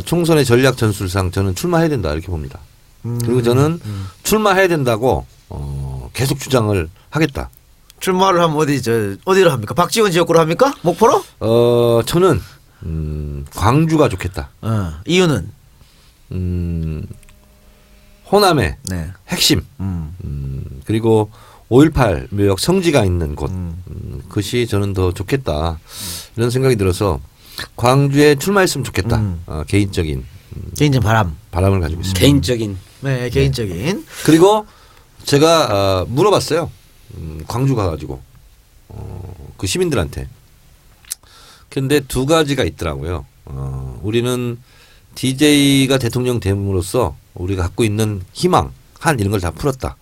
총선의 전략 전술상 저는 출마해야 된다 이렇게 봅니다. 그리고 저는 출마해야 된다고, 계속 주장을 하겠다. 출마를 하면 어디로 합니까? 박지원 지역구로 합니까? 목포로? 저는 광주가 좋겠다. 이유는 호남의 네. 핵심 그리고 5.18 묘역 성지가 있는 곳 그것이 저는 더 좋겠다 이런 생각이 들어서 광주에 출마했으면 좋겠다. 개인적인 바람을 가지고 있습니다. 개인적인. 네, 개인적인. 그리고 제가 물어봤어요. 광주 가가지고 그 시민들한테. 근데 두 가지가 있더라고요. 우리는 DJ가 대통령 됨으로써 우리가 갖고 있는 희망, 한 이런 걸 다 풀었다.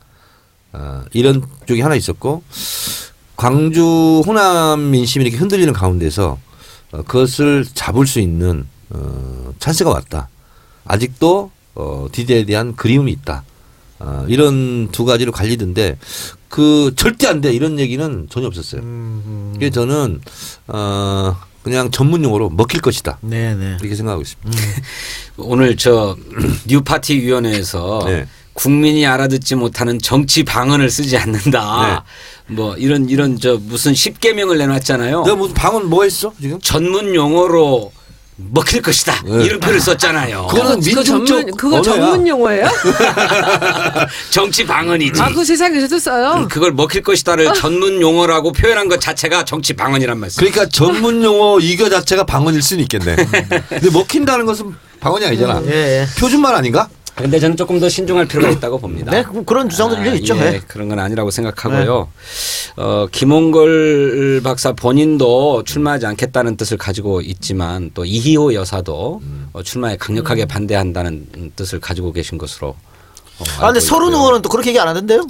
이런 쪽이 하나 있었고 광주 호남 민심이 이렇게 흔들리는 가운데서 그것을 잡을 수 있는 찬스가 왔다. 아직도 DJ에 대한 그리움이 있다. 이런 두 가지로 갈리던데 그 절대 안 돼 이런 얘기는 전혀 없었어요. 그래서 저는 그냥 전문 용어로 먹힐 것이다. 네네. 이렇게 생각하고 있습니다. 오늘 저 뉴파티 위원회에서 네. 국민이 알아듣지 못하는 정치 방언을 쓰지 않는다. 뭐 이런 저 무슨 10계명을 내놨잖아요. 내가 무슨 방언 뭐 했어 지금? 전문 용어로 먹힐 것이다. 네. 이런 표를 썼잖아요. 그거는 민중적 그거 언어야. 전문 용어예요? 정치 방언이지. 아, 그 세상에서도 써요. 그걸 먹힐 것이다를 전문 용어라고 표현한 것 자체가 정치 방언이란 말씀. 그러니까 전문 용어 이거 자체가 방언일 수는 있겠네. 근데 먹힌다는 것은 방언이 아니잖아. 예. 표준말 아닌가? 그런데 저는 조금 더 신중할 필요가 있다고 봅니다. 네, 그런 주장도 일리 있죠. 예, 네. 그런 건 아니라고 생각하고요. 김홍걸 박사 본인도 출마하지 않겠다는 뜻을 가지고 있지만 또 이희호 여사도 출마에 강력하게 반대한다는 뜻을 가지고 계신 것으로. 근데 서른 의원은 또 그렇게 얘기 안 하던데요?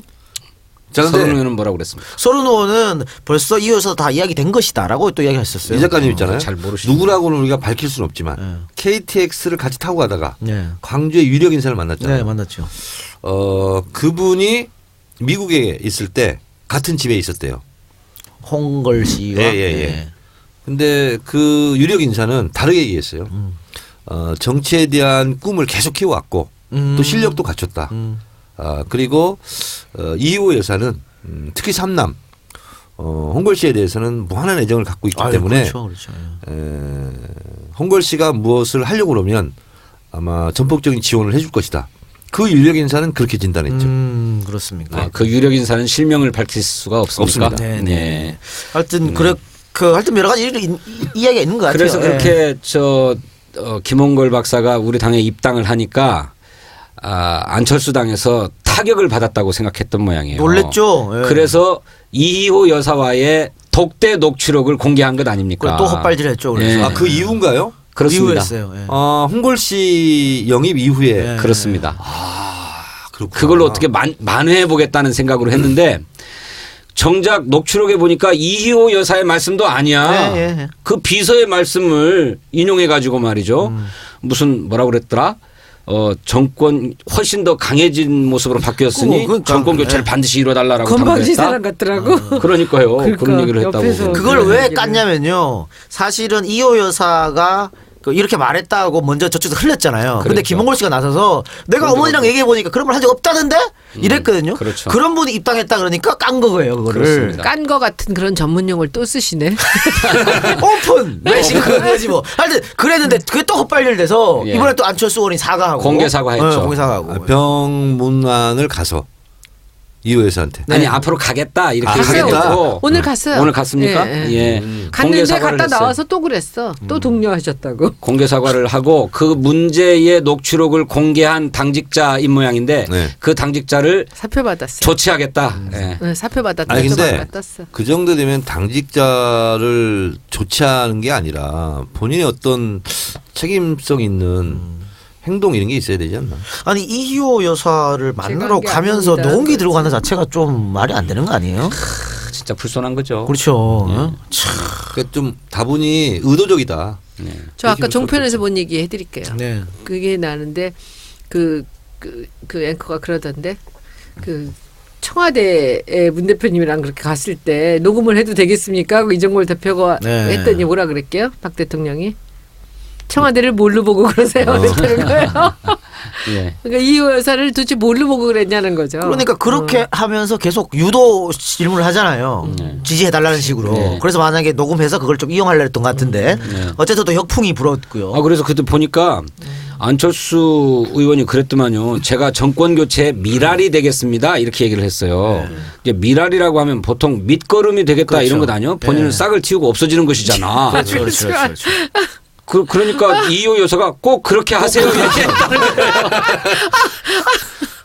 서른 의원은 뭐라고 그랬습니까? 서른 의원은 벌써 이어서 다 이야기된 것이다라고 또 이야기했었어요. 이 작가님 있잖아요. 잘 모르시죠. 누구라고는 우리가 밝힐 수는 없지만 KTX를 같이 타고 가다가 네. 광주의 유력 인사를 만났잖아요. 네, 만났죠. 그분이 미국에 있을 때 같은 집에 있었대요. 홍걸 씨와. 예. 근데 그 유력 인사는 다르게 얘기했어요. 정치에 대한 꿈을 계속 키워왔고 또 실력도 갖췄다. 그리고 이희호 여사는 특히 삼남 홍걸 씨에 대해서는 무한한 애정을 갖고 있기 때문에 그렇죠. 홍걸 씨가 무엇을 하려고 그러면 아마 전폭적인 지원을 해줄 것이다. 그 유력 인사는 그렇게 진단했죠. 그렇습니까? 그 유력 인사는 실명을 밝힐 수가 없습니까? 없습니다. 네. 하여튼 하여튼 여러 가지 이야기가 있는 것 같아요. 그래서 그렇게 김홍걸 박사가 우리 당에 입당을 하니까 안철수 당에서 타격을 받았다고 생각했던 모양이에요. 놀랬죠. 예. 그래서 이희호 여사와의 독대 녹취록을 공개한 것 아닙니까? 또 헛발질했죠. 그래서. 예. 그 이후인가요? 그렇습니다. 이후였어요. 예. 홍걸 씨 영입 이후에 그렇습니다. 그렇구나. 그걸로 어떻게 만회해 보겠다는 생각으로 했는데 정작 녹취록에 보니까 이희호 여사의 말씀도 아니야. 예. 그 비서의 말씀을 인용해 가지고 말이죠. 무슨 뭐라고 그랬더라? 정권 훨씬 더 강해진 모습으로 바뀌었으니 그러니까. 정권 교체를 반드시 이뤄달라고 건방지 당부했다. 사람 같더라고. 그러니까요. 그러니까 그런 얘기를 했다고. 옆에서 그걸 그런 왜 얘기를. 깠냐면요. 사실은 이호 여사가 이렇게 말했다고 먼저 저쪽에서 흘렸잖아요. 근데 그렇죠. 김홍걸 씨가 나서서 내가 어머니랑 얘기해 보니까 그런 말 한 적 없다던데 이랬거든요. 그렇죠. 런 분이 입당했다 그러니까 깐 거예요. 그거를. 그렇습니다. 깐 거 같은 그런 전문 용어를 또 쓰시네. 오픈 매신 그거지 뭐. 하여튼 그랬는데 그게 또 헛발질돼서 예. 이번에 또 안철수 의원이 사과하고 공개 사과했죠. 공개 사과하고. 병문안을 가서 이호 여사한테. 아니 앞으로 가겠다 이렇게 갔어요. 얘기했고 오늘 갔어요. 오늘 갔습니까? 예, 예. 예. 공개 갔는데 사과를 갔다 했어요. 나와서 또 그랬어. 또 독려하셨다고. 공개 사과를 하고 그 문제의 녹취록을 공개한 당직자인 모양인데 네. 그 당직자를 사표 받았어요. 조치하겠다. 예. 네, 사표 받았다. 아니 근데 받았어. 그 정도 되면 당직자를 조치하는 게 아니라 본인의 어떤 책임성 있는 행동 이런 게 있어야 되지 않나? 아니 이희호 여사를 만나러 게 가면서 아닙니다. 농기 들고 가는 자체가 좀 말이 안 되는 거 아니에요? 진짜 불손한 거죠. 그렇죠. 그러니까 좀 다분히 의도적이다. 저 아까 종편에서 본 얘기 해드릴게요. 네. 그게 나는데 그 앵커가 그러던데 그 청와대에 문 대표님이랑 그렇게 갔을 때 녹음을 해도 되겠습니까? 그 이정골 대표가 네. 했더니 뭐라 그랬게요? 박 대통령이 청와대를 뭘로 보고 그러세요? 그랬다는 거예요. 예. 그러니까 이호 여사를 도대체 뭘로 보고 그랬냐는 거죠. 그러니까 그렇게 하면서 계속 유도 질문을 하잖아요. 지지해달라는 식으로. 네. 그래서 만약에 녹음해서 그걸 좀 이용하려 했던 것 같은데 어쨌든 또 역풍이 불었고요. 아 그래서 그때 보니까 안철수 의원이 그랬더만요. 제가 정권 교체의 미랄이 되겠습니다. 이렇게 얘기를 했어요. 이제 미랄이라고 하면 보통 밑거름이 되겠다 그렇죠. 이런 것 아니요? 본인은 네. 싹을 틔우고 없어지는 것이잖아. 그렇죠. 그러니까 이호 여사가 꼭 그렇게 하세요. 이렇게 했다는 거예요.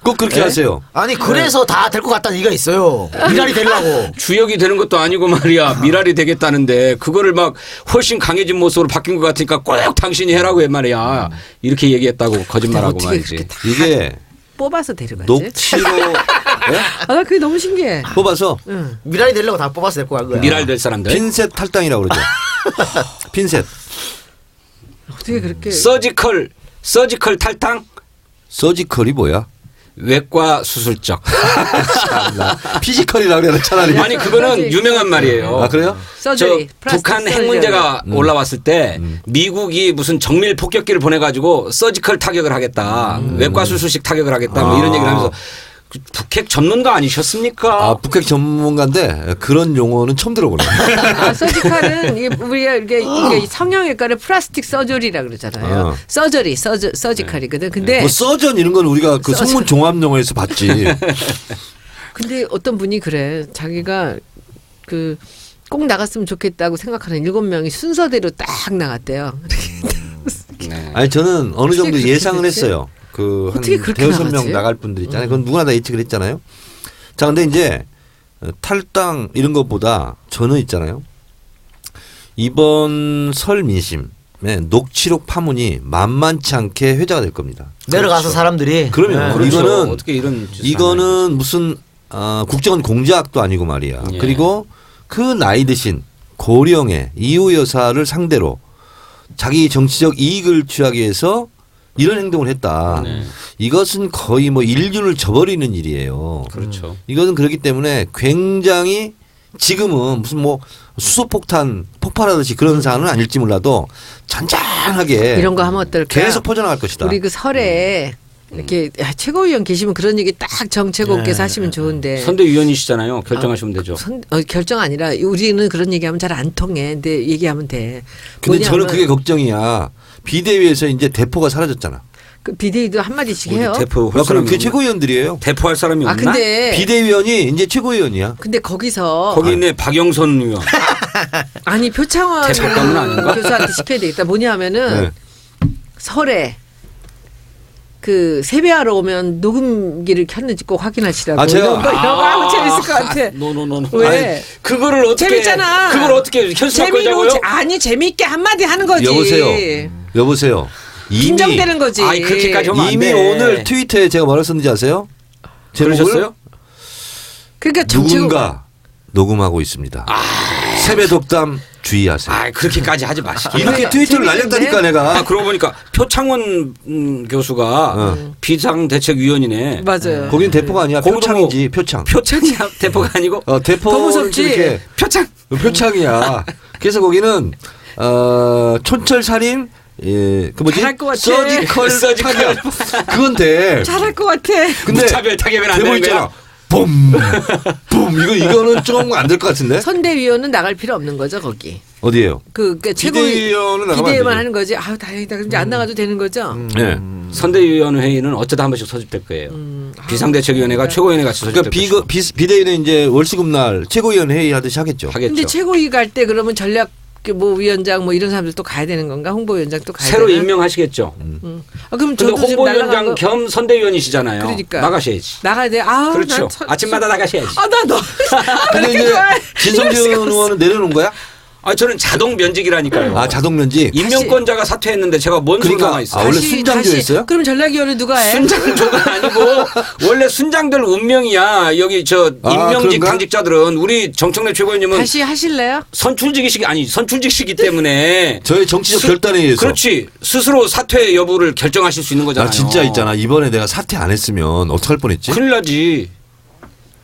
꼭 그렇게 네? 하세요. 아니 그래서 다 될 것 같다는 얘기가 있어요. 미랄이 되려고. 주역이 되는 것도 아니고 말이야. 미랄이 되겠다는데 그거를 막 훨씬 강해진 모습으로 바뀐 것 같으니까 꼭 당신이 해라고 해 말이야. 이렇게 얘기했다고 거짓말하고 어떻게 말이지. 그렇게 다 이게 뽑아서 데려가지? 녹취로 예? 아, 나 그게 너무 신기해. 뽑아서 응. 미랄이 되려고 다 뽑아서 데리고 간 거야. 미랄 될 사람들. 핀셋 탈당이라고 그러죠. 핀셋. 어떻게 그렇게 서지컬 탈당 서지컬이 뭐야? 외과 수술적. 피지컬이라고 그래야 차라리. 아니 그거는 유명한 말이에요. 아 그래요? 서저리, 북한 핵 서저리. 문제가 올라왔을 때 미국이 무슨 정밀 폭격기를 보내가지고 서지컬 타격을 하겠다, 외과 수술식 타격을 하겠다, 뭐 이런 얘기를 하면서 그 북핵 전문가 아니셨습니까? 아 북핵 전문가인데 그런 용어는 처음 들어보네. 아, 서지컬은 이게 우리가 이게 성형외과를 플라스틱 서저리라 그러잖아요. 어. 서저리, 서지컬이거든. 근데 뭐 서전 이런 건 우리가 그 성문 종합 영어에서 봤지. 근데 어떤 분이 그래. 자기가 그 꼭 나갔으면 좋겠다고 생각하는 7명이 순서대로 딱 나갔대요. 네. 아니 저는 어느 정도 어떻게 예상을 그렇게 됐지? 했어요. 그 한 어떻게 그렇게 대여섯 명 나가지? 나갈 분들 있잖아요. 그건 누구나 다 예측을 했잖아요. 자 근데 이제 탈당 이런 것보다 저는 있잖아요. 이번 설 민심에 녹취록 파문이 만만치 않게 회자가 될 겁니다. 내려가서 사람들이. 그러면 그렇죠. 이거는 어떻게 이런 짓을 이거는 무슨 국정원 공작도 아니고 말이야. 예. 그리고 그 나이 드신 고령의 이호 여사를 상대로 자기 정치적 이익을 취하기 위해서 이런 행동을 했다. 네. 이것은 거의 뭐 인륜을 저버리는 일이에요. 그렇죠. 이것은 그렇기 때문에 굉장히 지금은 무슨 뭐 수소폭탄 폭발하듯이 그런 사안은 아닐지 몰라도 잔잔하게 이런 거 하면 어떨까? 계속 퍼져나갈 것이다. 우리 그 설에 이렇게 최고위원 계시면 그런 얘기 딱 정책국께서 하시면 좋은데. 선대위원이시잖아요. 결정하시면 되죠. 결정 아니라 우리는 그런 얘기하면 잘 안 통해. 근데 얘기하면 돼. 근데 저는 뭐냐면 그게 걱정이야. 비대위에서 이제 대포가 사라졌잖아. 그 비대위도 한 마디씩 우리 해요. 대표 그럼 그게 최고위원들이에요. 대포할 사람이 없나? 아 근데 비대위원이 이제 최고위원이야. 근데 거기서 거기 있네 박영선 의원. 아니 표창원 대법관은 아닌가? 교수한테 시켜야 되겠다. 뭐냐면은 네. 설에 그 세배하러 오면 녹음기를 켰는지 꼭 확인하시라고. 아, 제가- 이런 거 하면 재밌을 것 같아. 노노노. 왜? 그거를 어떻게? 재밌잖아. 그걸 어떻게 현수막 재미로 걸자고요? 아니 재미있게 한마디 하는 거지. 여보세요. 이미 긴장되는 거지. 아이, 그렇게까지 하면 안 이미 돼. 오늘 트위터에 제가 뭐라고 썼는지 아세요? 제목을 그러셨어요? 그러니까 정치국 누군가 녹음하고 있습니다. 세배 덕담 주의하세요. 아, 그렇게까지 하지 마시고. 이렇게 트위터를 날렸다니까 내가. 아, 그러고 보니까 표창원 교수가 비상대책위원이네. 맞아요. 거긴 대포가 아니야. 거기도 표창이지. 표창. 표창이야. 대포가 아니고. 더 대포는 무섭지? 이렇게 표창. 표창이야. 그래서 거기는 촌철살인 그 뭐지? 잘할 것 같아. 서지컬 타격. 그건 돼. 잘할 것 같아. 근데 무차별 타격은 안 대포 되는 있잖아. 거야. 봄. 이거는 좀 안 될 것 같은데. 선대위원은 나갈 필요 없는 거죠 거기. 어디예요? 그러니까 최고위 비대위원은 나가면 안 비대위만 되죠. 하는 거지. 아유 다행이다. 그럼 이제 안 나가도 되는 거죠. 네. 선대위원 회의는 어쩌다 한 번씩 소집될 거예요. 비상대책위원회가 최고위원회 같이 소집될 그러니까 비대위는 이제 월수금 날 최고위원 회의 하듯이 하겠죠. 하겠죠. 근데 최고위 갈 때 그러면 전략 뭐 위원장 뭐 이런 사람들 또 가야 되는 건가? 홍보위원장 또 가야 새로 되나? 임명하시겠죠. 아, 그럼 근데 저도 지금 날라간 홍보위원장 거 겸 선대위원이시잖아요. 그러니까. 나가셔야지. 나가야 돼. 아, 그렇죠. 아침마다 나가셔야지. 아나 너. 근데 이제 진성준 의원은 내려놓은 거야? 아, 저는 자동 면직이라니까요. 아 자동 면직. 임명권자가 사퇴했는데 제가 뭔 소리 그러니까, 나와 있어요. 원래 순장조였어요? 그럼 전략위원회 누가 해? 순장조가 아니고 원래 순장들 운명이야. 여기 저 임명직 그런가? 당직자들은 우리 정청래 최고위원님은 다시 하실래요? 선출직이시기 때문에 저의 정치적 결단에 의해서. 그렇지. 스스로 사퇴 여부를 결정하실 수 있는 거잖아요. 나 진짜 있잖아. 이번에 내가 사퇴 안 했으면 어떡할 뻔했지? 큰일 나지.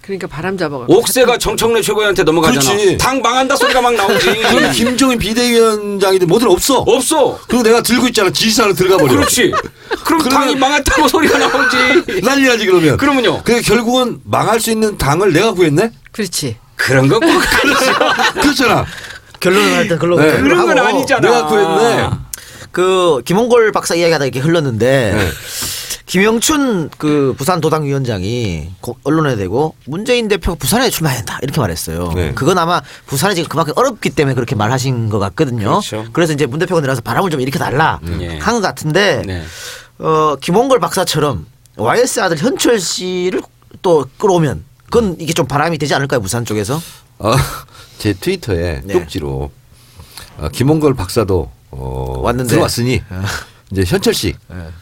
그러니까 바람 잡아가. 옥새가 정청래 최고위원한테 넘어가잖아. 그렇지. 당 망한다 소리가 막 나오지. 그럼 김종인 비대위원장인데 뭐들 없어. 없어. 그리고 내가 들고 있잖아. 지시사를 들어가 버려. 그렇지. 그럼 그러면- 당이 망했다고 소리가 나오지. 난리나지 그러면. 그러면요. 그래 결국은 망할 수 있는 당을 내가 구했네. 그렇지. 그런 건 꼭 아니죠. 그렇잖아. 결론을 하여튼 결론 네. 결론을 그런 건 하고 아니잖아. 내가 구했네. 그 김홍걸 박사 이야기하다 이렇게 흘렀는데 네. 김영춘 그 부산 도당위원장이 언론에 대고 문재인 대표가 부산에 출마한다 이렇게 말했어요. 네. 그건 아마 부산이 지금 그만큼 어렵기 때문에 그렇게 말하신 것 같거든요. 그렇죠. 그래서 이제 문 대표가 내려서 바람을 좀 일으켜 달라 예. 한 것 같은데 네. 김홍걸 박사처럼 YS 아들 현철 씨를 또 끌어오면 그건 이게 좀 바람이 되지 않을까요 부산 쪽에서? 제 트위터에 네. 쪽지로 김홍걸 박사도 왔는데. 들어왔으니 이제 현철 씨,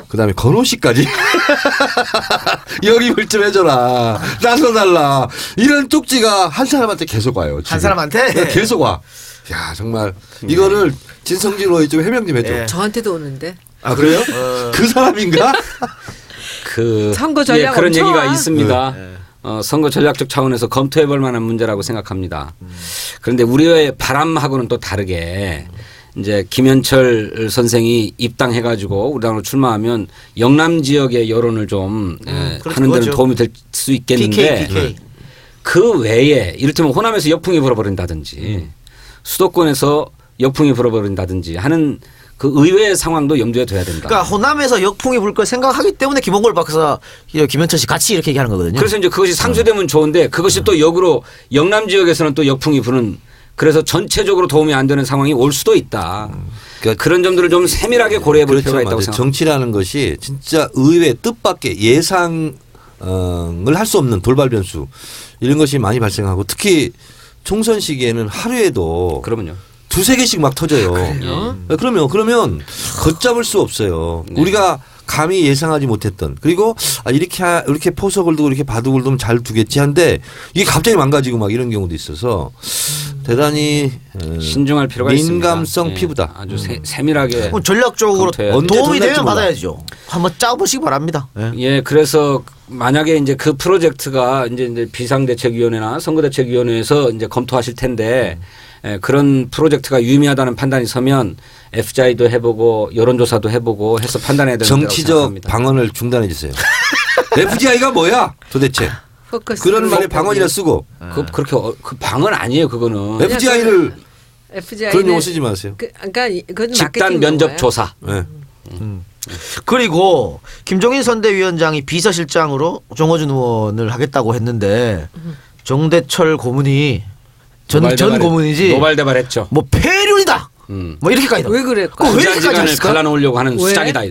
그다음에 건호 씨까지 영입을 좀 해줘라, 나서달라 이런 쪽지가 한 사람한테 계속 와요. 지금. 한 사람한테? 네, 계속 와. 야 정말 이거를 진성진 의원이 좀 해명 좀 해줘. 네. 저한테도 오는데. 아 그래요? 그 사람인가? 그 선거 전략 그런 엄청 얘기가 와. 있습니다. 선거 전략적 차원에서 검토해볼 만한 문제라고 생각합니다. 그런데 우리의 바람하고는 또 다르게 이제 김현철 선생이 입당해가지고 우리 당으로 출마하면 영남 지역의 여론을 좀 하는 데는 그거죠. 도움이 될 수 있겠는데 PK. 그 외에 이를테면 호남에서 역풍이 불어버린다든지 수도권에서 역풍이 불어버린다든지 하는 그 의외의 상황도 염두에 둬야 된다. 그러니까 호남에서 역풍이 불 걸 생각하기 때문에 김홍걸 박사, 김현철 씨 같이 이렇게 얘기하는 거거든요. 그래서 이제 그것이 상쇄되면 좋은데 그것이 또 역으로 영남 지역에서는 또 역풍이 부는 그래서 전체적으로 도움이 안 되는 상황이 올 수도 있다. 그러니까 그런 점들을 좀 세밀하게 고려해 볼 필요가 있다고 맞아요. 생각합니다. 정치라는 것이 진짜 의외 뜻밖의 예상을 할 수 없는 돌발 변수 이런 것이 많이 발생하고 특히 총선 시기에는 하루에도 그러면요. 두세 개씩 막 터져요. 그러면 걷잡을 수 없어요. 네. 우리가 감히 예상하지 못했던 그리고 이렇게 포석을 두고 이렇게 바둑을 두면 잘 두겠지 한데 이게 갑자기 망가지고 막 이런 경우도 있어서 대단히 신중할 필요가 민감성 있습니다. 피부다. 아주 세밀하게. 그럼 전략적으로 검토해야 언제 도움이 던날지 되면 몰라. 받아야죠. 한번 짜보시기 바랍니다. 예. 예, 그래서 만약에 이제 그 프로젝트가 이제 비상대책위원회나 선거대책위원회에서 이제 검토하실 텐데 그런 프로젝트가 유의미하다는 판단이 서면 FJ도 해보고 여론조사도 해보고 해서 판단해야 되는 정치적 거라고 생각합니다. 방언을 중단해 주세요. FGI가 뭐야 도대체? 포커스. 그런 말에 방언이라 쓰고 그렇게 그 방언 아니에요, 그거는. FGI를 FGI는 그런 용어 쓰지 마세요. 그러니까 그건 집단 면접 조사. 네. 그리고 김종인 선대위원장이 비서실장으로 정호준 의원을 하겠다고 했는데 정대철 고문이 전 고문이지 노발대발했죠. 뭐 폐륜이다. 뭐 이렇게까지. 왜 그래? 왜 이렇게까지 부자지간을 했을까? 갈라놓으려고 하는 왜? 수작이다.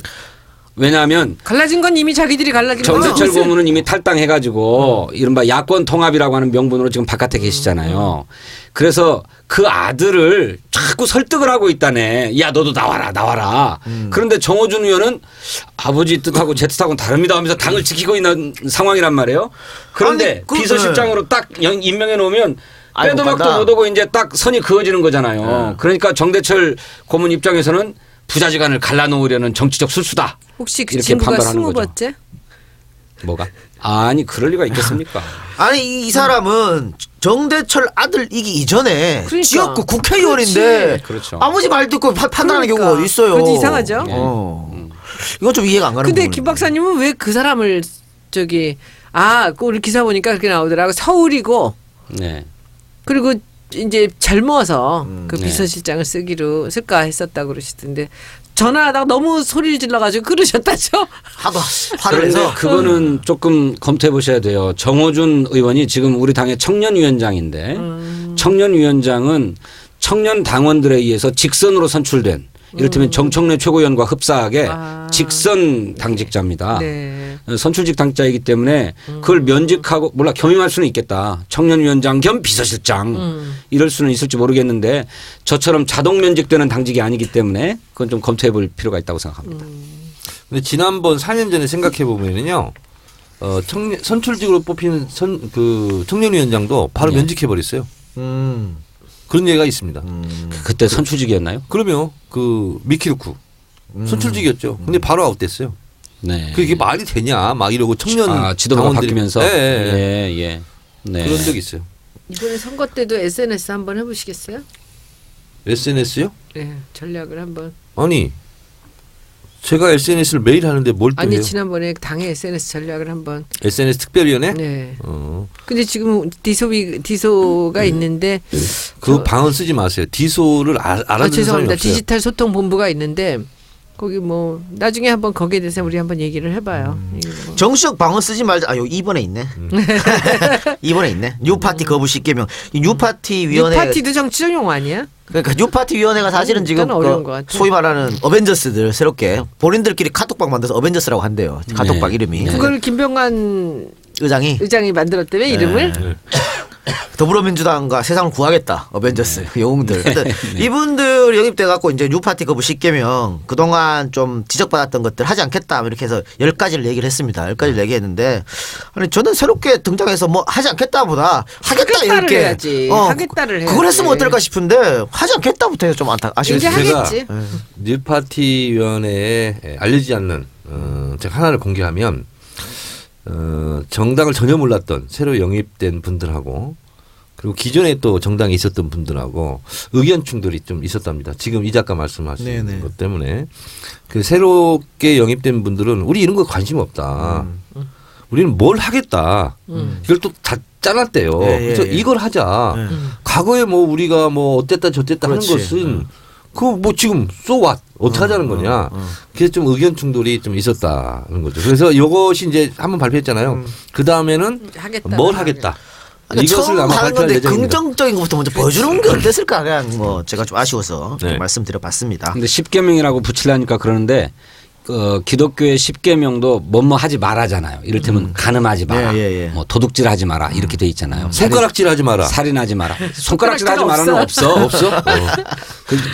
왜냐하면 갈라진 건 이미 자기들이 갈라진 정대철 거죠. 고문은 이미 탈당해가지고 이른바 야권 통합이라고 하는 명분으로 지금 바깥에 계시잖아요. 그래서 그 아들을 자꾸 설득을 하고 있다네. 야 너도 나와라. 그런데 정호준 의원은 아버지 뜻하고 제 뜻하고는 다릅니다 하면서 당을 지키고 있는 상황이란 말이에요. 그런데 아니, 비서실장으로 딱 임명해 놓으면 아이, 빼도 못 박도 간다. 못하고 이제 딱 선이 그어지는 거잖아요. 그러니까 정대철 고문 입장에서는 부자지간을 갈라놓으려는 정치적 술수다. 혹시 그 이렇게 친구가 판단하는 거죠. 20번째? 뭐가? 아니 그럴 리가 있겠습니까? 아니 이 사람은 정대철 아들이기 이전에 그러니까. 지역구 국회의원인데 그렇죠. 아무지 말 듣고 판단하는 그러니까. 경우가 어디 있어요? 그것도 이상하죠? 이건 좀 이해가 안 가는 근데 부분이에요. 김 박사님은 왜 그 사람을 저기 그 우리 기사 보니까 그렇게 나오더라고. 서울이고 네. 그리고 이제 젊어서 그 네. 비서실장을 쓸까 했었다고 그러시던데 전화하다가 너무 소리를 질러가지고 그러셨다죠. 하도 화를 그런데 내서 그거는 조금 검토해 보셔야 돼요. 정호준 의원이 지금 우리 당의 청년위원장인데 청년위원장은 청년 당원들에 의해서 직선으로 선출된 이를테면 정청래 최고위원과 흡사하게 직선 당직자입니다. 네. 선출직 당직자이기 때문에 그걸 면직하고 몰라 겸임할 수는 있겠다. 청년위원장 겸 비서실장 이럴 수는 있을지 모르겠는데 저처럼 자동 면직되는 당직이 아니기 때문에 그건 좀 검토해 볼 필요가 있다고 생각합니다. 근데 지난번 4년 전에 생각해 보면은요. 선출직으로 뽑힌 그 청년위원장도 바로 네. 면직해 버렸어요. 그런 예가 있습니다. 그때 선출직이었나요? 그러면 그 미키루쿠 선출직이었죠. 근데 바로 아웃됐어요. 네. 그게 말이 되냐 막 이러고 청년 지도부가 당원들이- 바뀌면서 네. 예. 네. 그런 적이 있어요. 이번에 선거 때도 SNS 한번 해보시겠어요? SNS요? 네, 전략을 한번. 아니 제가 SNS를 매일 하는데 뭘 또 아니 해요? 지난번에 당의 SNS 전략을 한번. SNS 특별위원회? 네. 어. 근데 지금 디소가 있는데 그 방언 쓰지 마세요. 디소를 알아듣는 사람이 죄송합니다. 없어요. 디지털 소통 본부가 있는데 거기 뭐 나중에 한번 거기에 대해서 우리 한번 얘기를 해봐요. 이게 뭐. 정치적 방언 쓰지 말자. 아, 요 2번에 있네. 2번에 있네. 뉴파티 거부 10개명. 이 뉴파티 이 위원회 파티도 정치적 용어 아니야? 그러니까 뉴파티 위원회가 사실은 지금 일단 어려운 것 같아. 소위 말하는 어벤져스들 새롭게 본인들끼리 카톡방 만들어서 어벤져스라고 한대요. 카톡방 네. 이름이. 네. 그걸 김병관 의장이 만들었다며 이름을? 더불어민주당과 세상을 구하겠다 어벤져스 그 영웅들. 근데 이분들 영입돼 갖고 이제 뉴파티 거부 10개명 그동안 좀 지적받았던 것들 하지 않겠다 이렇게 해서 10가지를 얘기를 했습니다. 10가지를 얘기했는데 아니 저는 새롭게 등장해서 뭐 하지 않겠다보다 하겠다 하겠다를 이렇게 해야지. 하겠다를 해야지. 그걸 했으면 어떨까 싶은데 하지 않겠다부터 해서 좀 아쉬워요. 이제 제가 하겠지. 뉴파티 위원회에 알려지지 않는 제가 하나를 공개하면 정당을 전혀 몰랐던 새로 영입된 분들하고 그리고 기존에 또 정당에 있었던 분들하고 의견 충돌이 좀 있었답니다. 지금 이 작가 말씀하신 네네. 것 때문에 그 새롭게 영입된 분들은 우리 이런 거 관심 없다. 우리는 뭘 하겠다. 이걸 또 다 짜놨대요. 예, 예, 그래서 예. 이걸 하자. 과거에 뭐 우리가 뭐 어땠다 저땠다 하는 그렇지. 것은 그 뭐 지금 so what 어떻게 하자는 거냐. 그래서 좀 의견 충돌이 좀 있었다는 거죠. 그래서 이것이 이제 한번 발표했잖아요. 그 다음에는 하겠다. 뭘 하겠다. 그러니까 이것을 처음 아마 하는 발표할 건데 예정입니다. 긍정적인 것부터 먼저 보여주는 게 어땠을까 그냥 뭐 제가 좀 아쉬워서 좀 네. 말씀드려봤습니다. 근데 10계명이라고 붙이려니까 그러는데 기독교의 10계명도 뭐뭐 하지 말아잖아요. 이를테면 간음하지 마라. 네, 예, 예. 뭐 도둑질하지 마라. 이렇게 돼 있잖아요. 손가락질하지 마라. 살인하지 마라. 손가락질하지 손가락질 마라는 없어. 없어?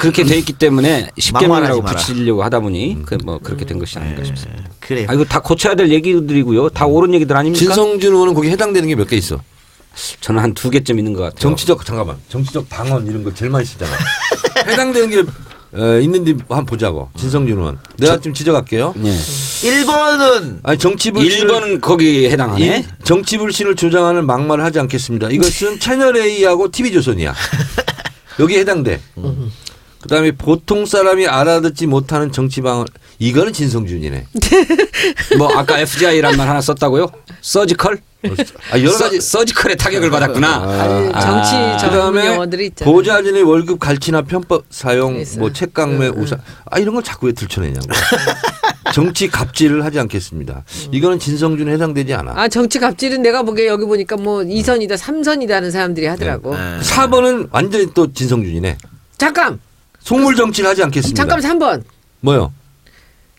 그렇게 돼 있기 때문에 막말하지 10계명이라고 마라. 붙이려고 하다 보니 그렇게 된 것이 아닌가 싶습니다. 그래요. 아, 이거 다 고쳐야 될 얘기들이고요. 다 옳은 얘기들 아닙니까? 진성준 의원은 거기 해당되는 게 몇 개 있어. 저는 한 2개쯤 있는 것 같아요. 정치적 방언 이런 거 제일 많이 쓰잖아. 해당되는 게 있는지 한번 보자고. 진성준 의원. 내가 좀 지적할게요. 예. 1번은 아니 정치 불신을 1번은 거기에 해당하네. 정치 불신을 조장하는 막말을 하지 않겠습니다. 이것은 채널 A하고 TV조선이야. 여기에 해당돼. 그다음에 보통 사람이 알아듣지 못하는 정치 방언 이거는 진성준이네. 뭐 아까 FGI란 말 하나 썼다고요? 서지컬? 여러 가지 서지컬에 타격을 받았구나. 아니, 정치 전문 그다음에 용어들이 있잖아요. 보좌진의 월급 갈취나 편법 사용, 있어요. 뭐 책강매 우사, 이런 걸 자꾸 왜 들춰내냐고. 정치 갑질을 하지 않겠습니다. 이거는 진성준에 해당되지 않아. 정치 갑질은 내가 보기에 여기 보니까 뭐 2선이다 3선이다 하는 사람들이 하더라고. 4번은 완전히 또 진성준이네. 잠깐. 속물 정치를 하지 않겠습니다. 잠깐 3번. 뭐요?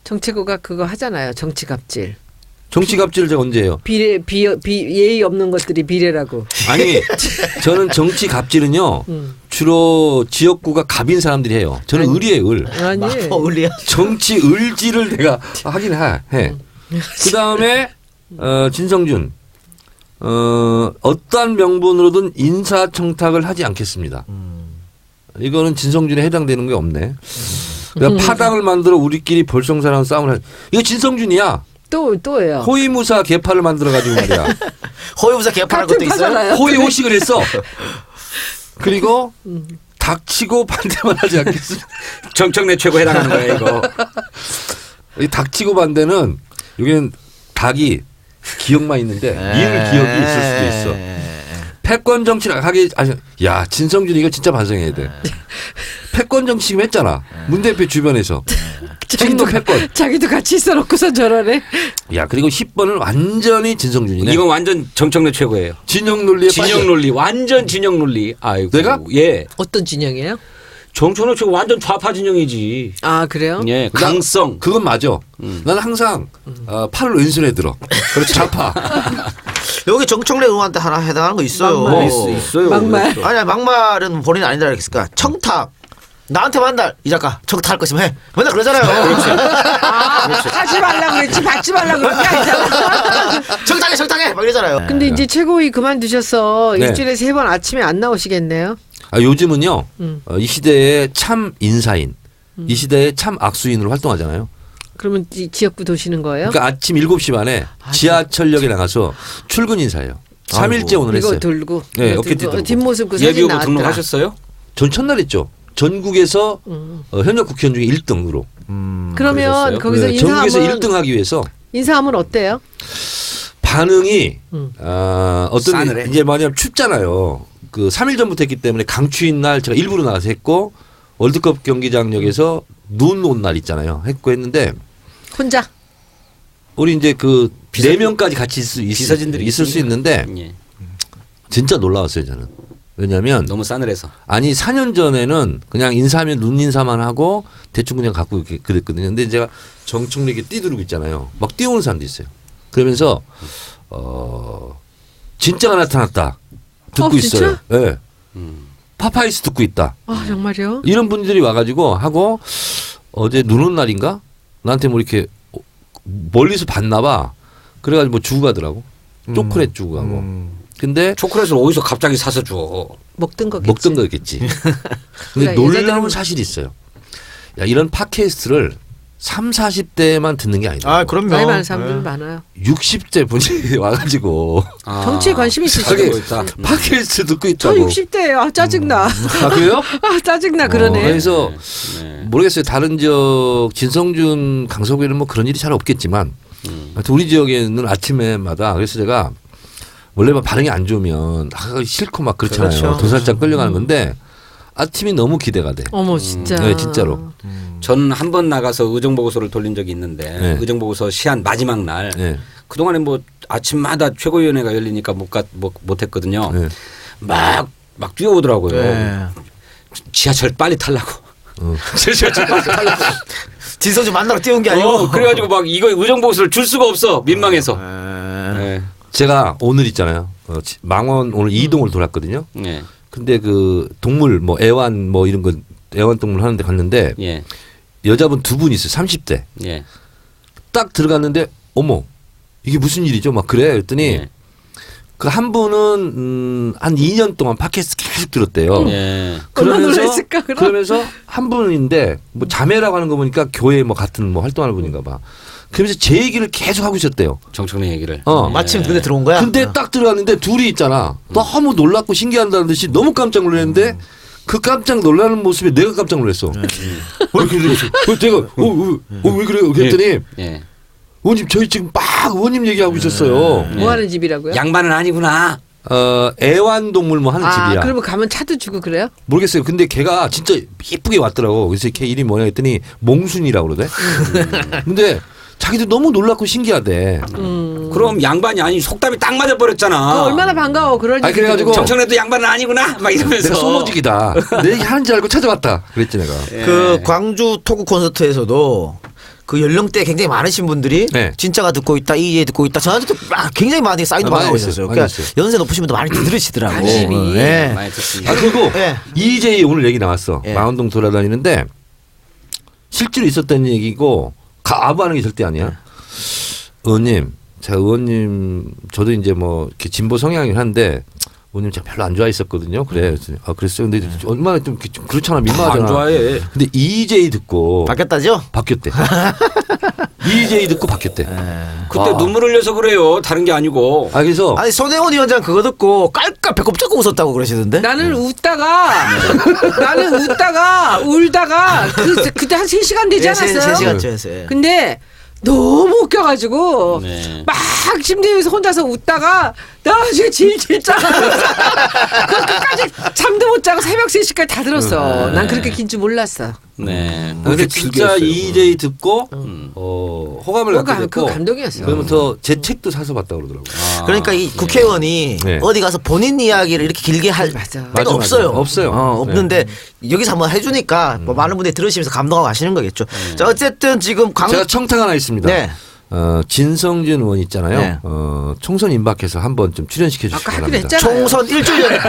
정치구가 그거 하잖아요. 정치 갑질. 정치 갑질을 제가 언제 해요? 예의 없는 것들이 비례라고. 아니, 저는 정치 갑질은요, 주로 지역구가 갑인 사람들이 해요. 저는 을이에요, 을. 아니. 어울리야. 정치 을지를 내가 하긴 해. 그 다음에, 진성준. 어떠한 명분으로든 인사청탁을 하지 않겠습니다. 이거는 진성준에 해당되는 게 없네. 그러니까 파당을 만들어 우리끼리 벌성사랑 싸움을 이거 진성준이야. 또예요. 호위무사 개파를 만들어 가지고 말이야. 허위무사 개판할 것도 있어요. 파잖아요. 호의호식을 했어. 그리고 닥치고 반대만 하지 않겠습니다. 정청래 최고 해당하는 거야 이거. 이 닥치고 반대는 여기는 닭이 기억만 있는데 이을 기억이 있을 수도 있어. 패권 정치를 하기 야 진성준이 이거 진짜 반성해야 돼. 패권 정치 지금 했잖아. 문 대표 주변에서. 지금도 패권. 자기도 같이 있어놓고서 저러네. 야 그리고 10번은 완전히 진성준이네. 이건 완전 정청래 최고예요. 진영 논리에 진영 논리 완전 진영 논리. 아이고. 내가? 예. 어떤 진영이에요? 정청래 최고 완전 좌파 진영이지. 아 그래요? 예. 강성. 그건 맞아. 나는 항상 팔을 왼손에 들어. 그렇지. 좌파. 여기 정청래 의원한테 하나 해당하는 거 있어요. 막말. 있어요. 막말. 그랬어. 아니야 막말은 본인 아니다 그랬으니까 청탁. 나한테 만날 이 작가 청탁할 거 있으면 해. 맨날 그러잖아요. 하지 말라고 그랬지 받지 말라고 그런 게 아니잖아. 청탁해 막 이러잖아요. 근데 이제 최고위 그만두셔서 네. 일주일에 3번 아침에 안 나오시겠네요. 요즘은요 이 시대의 참 인사인, 이 시대의 참 악수인으로 활동하잖아요. 그러면 지역구 도시는 거예요? 그러니까 아침 7시 반에 지하철역에 나가서 출근 인사예요. 3일째 오늘 이거 했어요. 들고 네, 이거 어깨 들고. 들고. 뒷모습 그 사진 예비후보 나왔더라. 등록하셨어요? 전 첫날 했죠. 전국에서 현역 국회의원 중에 1등으로. 그러면 그러셨어요? 거기서 네, 전국에서 인사하면 1등 하기 위해서 인사하면 어때요? 반응이 어떤 싸늘해. 이제 뭐냐면 춥잖아요. 그 3일 전부터 했기 때문에 강추인 날 제가 일부러 나가서 했고 월드컵 경기장역에서 눈 온 날 있잖아요. 했고 했는데 혼자. 우리 이제 그 4명까지 같이 비서진들이 있을 수 있는데 예. 진짜 놀라웠어요 저는. 왜냐하면 너무 싸늘해서. 아니 4년 전에는 그냥 인사하면 눈 인사만 하고 대충 그냥 갖고 이렇게 그랬거든요. 근데 제가 정청래 이렇게 뛰두르고 있잖아요. 막 뛰어오는 사람도 있어요. 그러면서 진짜가 나타났다 듣고 있어요. 진짜? 네. 파파이스 듣고 있다. 아 정말요? 이런 분들이 와가지고 하고 어제 눈 온 날인가 나한테 뭐 이렇게 멀리서 봤나 봐. 그래가지고 뭐 주고 가더라고. 초콜릿 주고 가고. 근데 초콜릿을 어디서 갑자기 사서 줘. 먹던 거겠지. 먹던 거겠지. 근데 그러니까 놀라운 여자들은- 사실이 있어요. 야, 이런 팟캐스트를 3, 40대만 듣는 게 아니다. 아 그럼요. 나이 많은 사람들 많아요. 60대 분이 와가지고 정치에 관심이 있으시죠? 저기 있다. 팟캐스트 듣고 저 있다고. 60대예요. 아, 짜증나. 아 그래요? 아 짜증나 그러네. 그래서 네. 모르겠어요. 다른 지역 진성준, 강서구에는 뭐 그런 일이 잘 없겠지만 하여튼 우리 지역에는 아침에마다 그래서 제가 원래 막 반응이 안 좋으면 싫고 막 그렇잖아요. 그렇죠. 도살장 끌려가는 건데 아침이 너무 기대가 돼. 어머 진짜. 네, 진짜로. 전 한 번 나가서 의정보고서를 돌린 적이 있는데 네. 의정보고서 시한 마지막 날 네. 그동안에 뭐 아침마다 최고위원회가 열리니까 못 했거든요. 네. 막 뛰어오더라고요. 네. 지하철 빨리 타려고. 지하철 빨리 타려고. 진성준 만나러 뛰어온 게 아니고. 그래가지고 막 이거 의정보고서를 줄 수가 없어 민망해서. 네. 제가 오늘 있잖아요. 망원 오늘 이동을 돌았거든요. 네. 근데 그 동물 뭐 애완 뭐 이런 거 애완동물 하는데 갔는데 예. 여자분 두 분 있어요. 30대. 예. 딱 들어갔는데 어머 이게 무슨 일이죠? 막 그래. 그랬더니 예. 그 한 분은 한 2년 동안 팟캐스트 계속 들었대요. 예. 얼마나 놀랐을까, 그럼? 그러면서 한 분인데 뭐 자매라고 하는 거 보니까 교회 뭐 같은 뭐 활동하는 분인가 봐. 그러면서 제 얘기를 계속 하고 있었대요. 정청래 얘기를. 마침 눈에 들어온 거야. 근데 딱 들어갔는데 둘이 있잖아. 너무 놀랍고 신기하다는 듯이 너무 깜짝 놀랐는데 그 깜짝 놀라는 모습에 내가 깜짝 놀랐어. 왜 그래? 내가 왜 그래요? 그랬더니 예. 의원님 저희 지금 막 의원님 얘기하고 있었어요. 뭐 하는 집이라고요? 양반은 아니구나. 애완동물 뭐 하는 집이야. 그러면 가면 차도 주고 그래요? 모르겠어요. 근데 걔가 진짜 이쁘게 왔더라고. 그래서 걔 이름이 뭐냐 했더니 몽순이라고 그러대. 근데 자기도 너무 놀랍고 신기하대. 그럼 양반이 아니 속담이 딱 맞아 버렸잖아. 얼마나 반가워 그럴 아니, 그래가지고 일이. 정청래도 양반은 아니구나. 막 이러면서. 내가 소모직이다. 내 얘기 하는 줄 알고 찾아왔다. 그랬지 내가. 그 광주 토크 콘서트에서도 그 연령대 굉장히 많으신 분들이 네. 진짜가 듣고 있다, 이에 듣고 있다. 저한테도 굉장히 많이 사인도 많이 받아오고 했어요. 있었어요. 많이 그러니까 했어요. 연세 높으신 분도 많이 들으시더라고. 관심이. 네. 많이 듣습니다. 아 그리고 예. EJ 오늘 얘기 나왔어. 예. 망원동 돌아다니는데 실제로 있었던 얘기고 아부하는 게 절대 아니야. 의원님 제가 의원님 저도 이제 뭐 이렇게 진보 성향이긴 한데 의원님 제가 별로 안 좋아했었거든요. 그래. 그랬어요. 근데 얼마나 좀 그렇잖아. 민망하잖아. 안 좋아해. 근데 EJ 듣고 바뀌었다죠? 바뀌었대. EJ 듣고 바뀌었대. 그때 눈물 흘려서 그래요. 다른 게 아니고. 그래서 아니 손혜원 위원장 그거 듣고 깔깔 배꼽 잡고 웃었다고 그러시던데? 나는 웃다가 울다가 그때 한 3시간 되지 않았어요? 3시간쯤. 근데 너무 웃겨가지고 네. 막 침대에서 혼자서 웃다가 나중에 질질 짜고 끝까지 잠도 못 자고 새벽 3시까지 다 들었어. 난 그렇게 긴 줄 몰랐어. 네. 근데 진짜 EJ 듣고 호감을 갖게 그 됐고 감동이었어. 그러면서 제 책도 사서 봤다고 그러더라고요. 그러니까 이 국회의원이 네. 어디 가서 본인 이야기를 이렇게 길게 할 맞아. 때가 맞아, 없어요. 없어요. 없는데 여기서 한번 해주니까 뭐 많은 분들이 들으시면서 감동하고 가시는 거겠죠. 자 어쨌든 지금 제가 청탁 하나 있습니다. 네. 진성준 의원 있잖아요. 네. 총선 임박해서 한번 좀 출연시켜 주시기 아까 하기로 바랍니다. 했잖아요. 총선 일주일 전에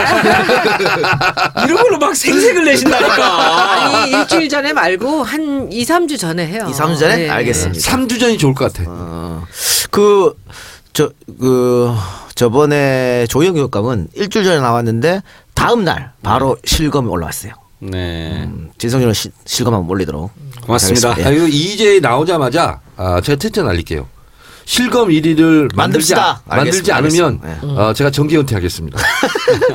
이런 걸로 막 생색을 내신다니까. 아니 일주일 전에 말고 한 2, 3주 전에 해요. 2, 3주 전에 네. 알겠습니다. 3주 전이 좋을 것 같아. 저번에 조영 교육감은 일주일 전에 나왔는데 다음 날 바로 실검이 올라왔어요. 네. 진성준은 실검 한번 올리도록 고맙습니다. 하겠습니다. 예. 이거 EJ 나오자마자 제가 퇴짜 날릴게요. 실검 1위를 만듭시다. 만들지 알겠습니다. 않으면 제가 정계 은퇴하겠습니다.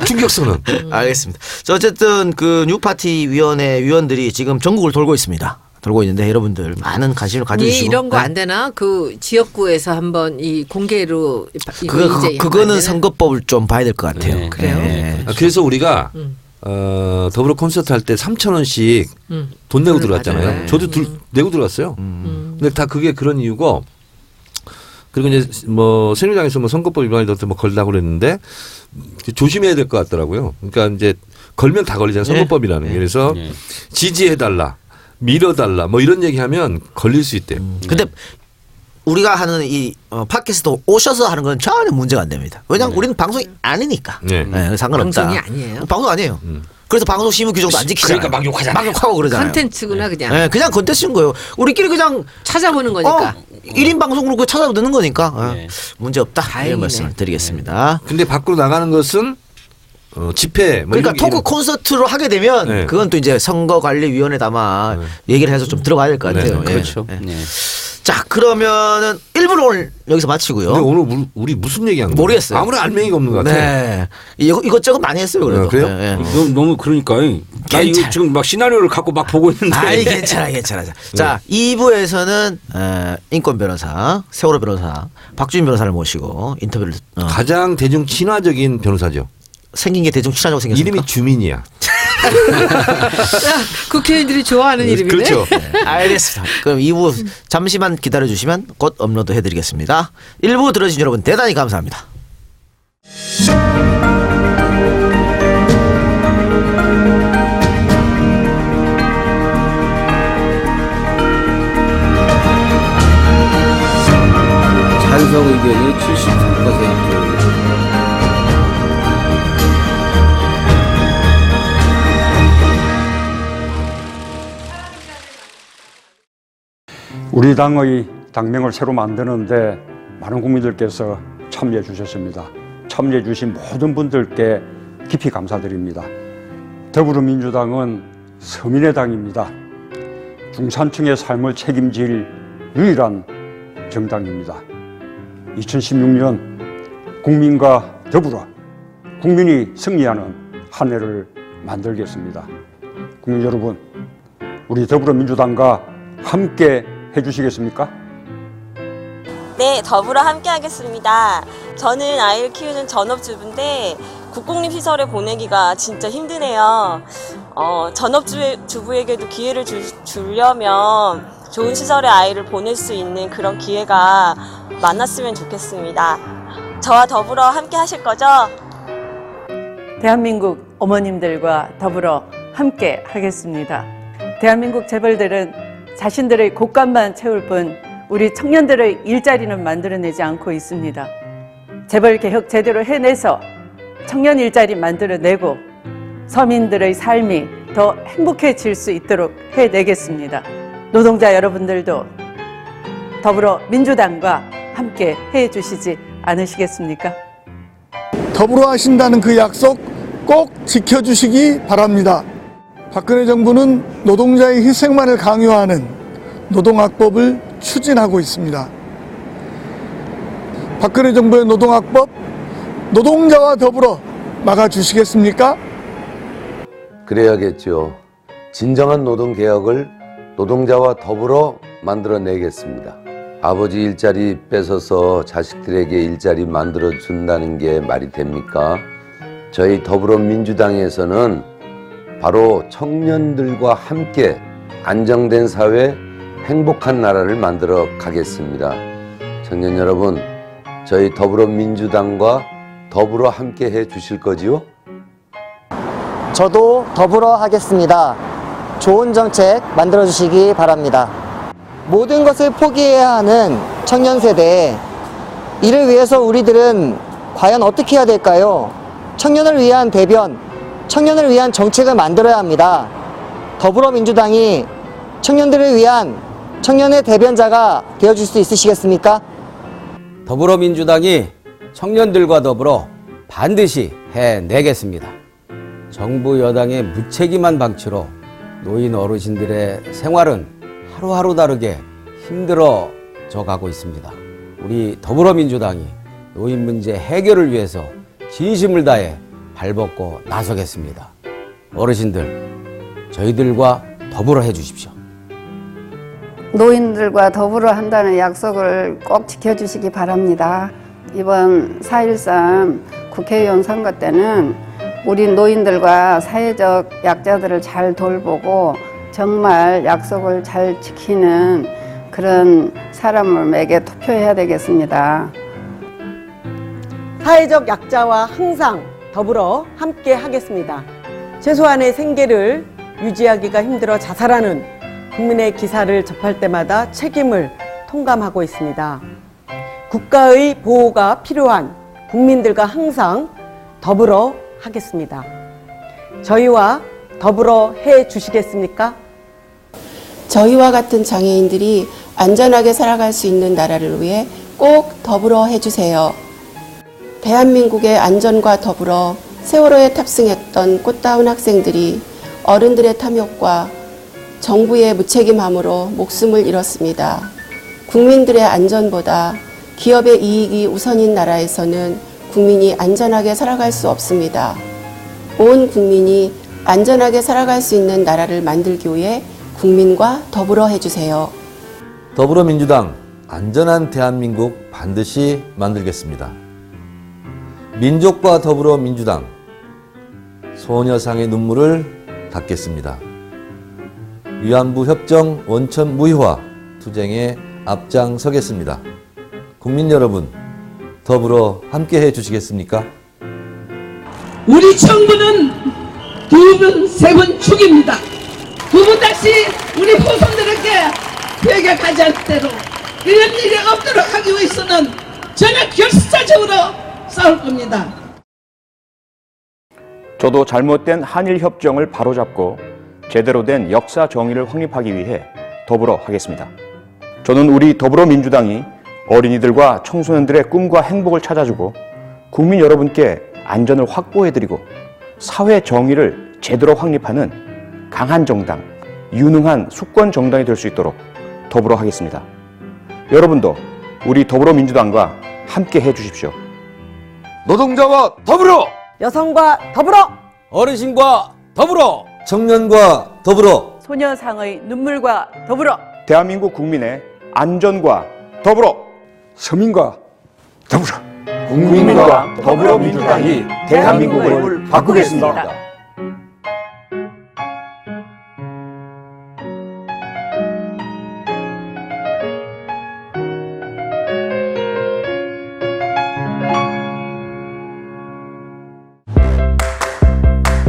충격선언. 알겠습니다. 자, 어쨌든 그 뉴파티 위원회 위원들이 지금 전국을 돌고 있습니다. 돌고 있는데 여러분들 많은 관심을 가져주시고 이런 거 안 되나? 그 지역구에서 한번 이 공개로 그거는 선거법을 좀 봐야 될 것 같아요. 네. 그래요? 네. 그래서 우리가 더불어 콘서트 할 때 3,000원씩 돈 내고 들어왔잖아요. 맞아요. 저도 내고 들어왔어요. 근데 다 그게 그런 이유고 그리고 이제 뭐 새누리당에서 뭐 선거법 위반이든 뭐 걸다고 그랬는데 조심해야 될 것 같더라고요. 그러니까 이제 걸면 다 걸리잖아요. 선거법이라는 게. 그래서 네. 지지해달라, 밀어달라 뭐 이런 얘기하면 걸릴 수 있대요. 근데 우리가 하는 이 팟캐스트 오셔서 하는 건 전혀 문제가 안 됩니다. 왜냐하면 우리는 방송이 아니니까. 네. 네, 상관없다. 방송이 아니에요? 방송 아니에요. 그래서 방송 심의 규정도 안 지키잖아요. 그러니까 막 욕하잖아요. 막 욕하고 그러잖아요. 컨텐츠구나 그냥 네, 그냥 컨텐츠인 거예요. 우리끼리 그냥 찾아보는 거니까. 1인 방송으로 그 찾아 듣는 거니까 네. 문제 없다. 다행이네. 이런 말씀을 드리겠습니다. 근데 밖으로 나가는 것은 집회 뭐 그러니까 이런 토크 콘서트로 하게 되면 네. 그건 또 이제 선거관리위원회에 아마 얘기를 해서 좀 들어가야 될 것 같아요. 네, 예. 그렇죠. 예. 네. 자 그러면은 1부를 오늘 여기서 마치고요. 근데 오늘 우리 무슨 얘기한 거예요? 모르겠어요. 아무런 알맹이가 없는 것 같아. 네. 이것저것 많이 했어요. 그래도. 그래요? 예, 예. 너무 그러니까 나 이거 괜찮아. 지금 막 시나리오를 갖고 막 보고 있는데. 아이 괜찮아. 자 2부에서는 인권 변호사 세월호 변호사 박주민 변호사를 모시고 인터뷰를 가장 대중 친화적인 변호사죠. 생긴 게 대충 친하다고 생겼습니까? 이름이 주민이야. 국회의원들이 좋아하는 이름이네. 그렇죠. 네, 알겠습니다. 그럼 2부 잠시만 기다려주시면 곧 업로드 해드리겠습니다. 1부 들어주신 여러분 대단히 감사합니다. 찬성 의견이 73%. 우리 당의 당명을 새로 만드는데 많은 국민들께서 참여해 주셨습니다. 참여해 주신 모든 분들께 깊이 감사드립니다. 더불어민주당은 서민의 당입니다. 중산층의 삶을 책임질 유일한 정당입니다. 2016년 국민과 더불어 국민이 승리하는 한 해를 만들겠습니다. 국민 여러분, 우리 더불어민주당과 함께 해주시겠습니까? 네, 더불어 함께 하겠습니다. 저는 아이를 키우는 전업주부인데 국공립시설에 보내기가 진짜 힘드네요. 전업주부에게도 기회를 주려면 좋은 시설에 아이를 보낼 수 있는 그런 기회가 많았으면 좋겠습니다. 저와 더불어 함께 하실 거죠? 대한민국 어머님들과 더불어 함께 하겠습니다. 대한민국 재벌들은 자신들의 곳간만 채울 뿐 우리 청년들의 일자리는 만들어내지 않고 있습니다. 재벌 개혁 제대로 해내서 청년 일자리 만들어내고 서민들의 삶이 더 행복해질 수 있도록 해내겠습니다. 노동자 여러분들도 더불어 민주당과 함께 해 주시지 않으시겠습니까? 더불어 하신다는 그 약속 꼭 지켜주시기 바랍니다. 박근혜 정부는 노동자의 희생만을 강요하는 노동학법을 추진하고 있습니다. 박근혜 정부의 노동학법 노동자와 더불어 막아주시겠습니까? 그래야겠죠. 진정한 노동개혁을 노동자와 더불어 만들어내겠습니다. 아버지 일자리 뺏어서 자식들에게 일자리 만들어준다는 게 말이 됩니까? 저희 더불어민주당에서는 바로 청년들과 함께 안정된 사회, 행복한 나라를 만들어 가겠습니다. 청년 여러분, 저희 더불어민주당과 더불어 함께 해 주실 거지요? 저도 더불어 하겠습니다. 좋은 정책 만들어 주시기 바랍니다. 모든 것을 포기해야 하는 청년 세대, 이를 위해서 우리들은 과연 어떻게 해야 될까요? 청년을 위한 대변, 청년을 위한 정책을 만들어야 합니다. 더불어민주당이 청년들을 위한 청년의 대변자가 되어줄 수 있으시겠습니까? 더불어민주당이 청년들과 더불어 반드시 해내겠습니다. 정부 여당의 무책임한 방치로 노인 어르신들의 생활은 하루하루 다르게 힘들어져 가고 있습니다. 우리 더불어민주당이 노인 문제 해결을 위해서 진심을 다해 발벗고 나서겠습니다. 어르신들, 저희들과 더불어 해주십시오. 노인들과 더불어 한다는 약속을 꼭 지켜주시기 바랍니다. 이번 4.13 국회의원 선거 때는 우리 노인들과 사회적 약자들을 잘 돌보고 정말 약속을 잘 지키는 그런 사람에게 투표해야 되겠습니다. 사회적 약자와 항상 더불어 함께 하겠습니다. 최소한의 생계를 유지하기가 힘들어 자살하는 국민의 기사를 접할 때마다 책임을 통감하고 있습니다. 국가의 보호가 필요한 국민들과 항상 더불어 하겠습니다. 저희와 더불어 해 주시겠습니까? 저희와 같은 장애인들이 안전하게 살아갈 수 있는 나라를 위해 꼭 더불어 해주세요. 대한민국의 안전과 더불어 세월호에 탑승했던 꽃다운 학생들이 어른들의 탐욕과 정부의 무책임함으로 목숨을 잃었습니다. 국민들의 안전보다 기업의 이익이 우선인 나라에서는 국민이 안전하게 살아갈 수 없습니다. 온 국민이 안전하게 살아갈 수 있는 나라를 만들기 위해 국민과 더불어 해주세요. 더불어민주당 안전한 대한민국 반드시 만들겠습니다. 민족과 더불어민주당 소녀상의 눈물을 닦겠습니다. 위안부 협정 원천 무효화 투쟁에 앞장서겠습니다. 국민 여러분, 더불어 함께 해 주시겠습니까? 우리 정부는 2번, 3번 죽입니다. 2번 다시 우리 후손들에게 배격하지 않을 대로 이런 일이 없도록 하기 위해서는 저는 결사적으로 싸울 겁니다. 저도 잘못된 한일 협정을 바로잡고 제대로 된 역사 정의를 확립하기 위해 더불어 하겠습니다. 저는 우리 더불어민주당이 어린이들과 청소년들의 꿈과 행복을 찾아주고 국민 여러분께 안전을 확보해드리고 사회 정의를 제대로 확립하는 강한 정당, 유능한 수권 정당이 될 수 있도록 더불어 하겠습니다. 여러분도 우리 더불어민주당과 함께 해주십시오. 노동자와 더불어! 여성과 더불어! 어르신과 더불어! 청년과 더불어! 소녀상의 눈물과 더불어! 대한민국 국민의 안전과 더불어! 서민과 더불어! 국민과 더불어민주당이 대한민국을 바꾸겠습니다.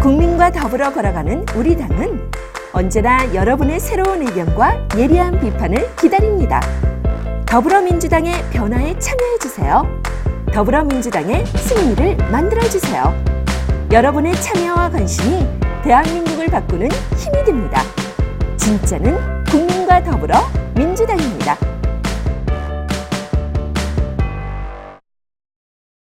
국민과 더불어 걸어가는 우리 당은 언제나 여러분의 새로운 의견과 예리한 비판을 기다립니다. 더불어민주당의 변화에 참여해주세요. 더불어민주당의 승리를 만들어주세요. 여러분의 참여와 관심이 대한민국을 바꾸는 힘이 됩니다. 진짜는 국민과 더불어 민주당입니다.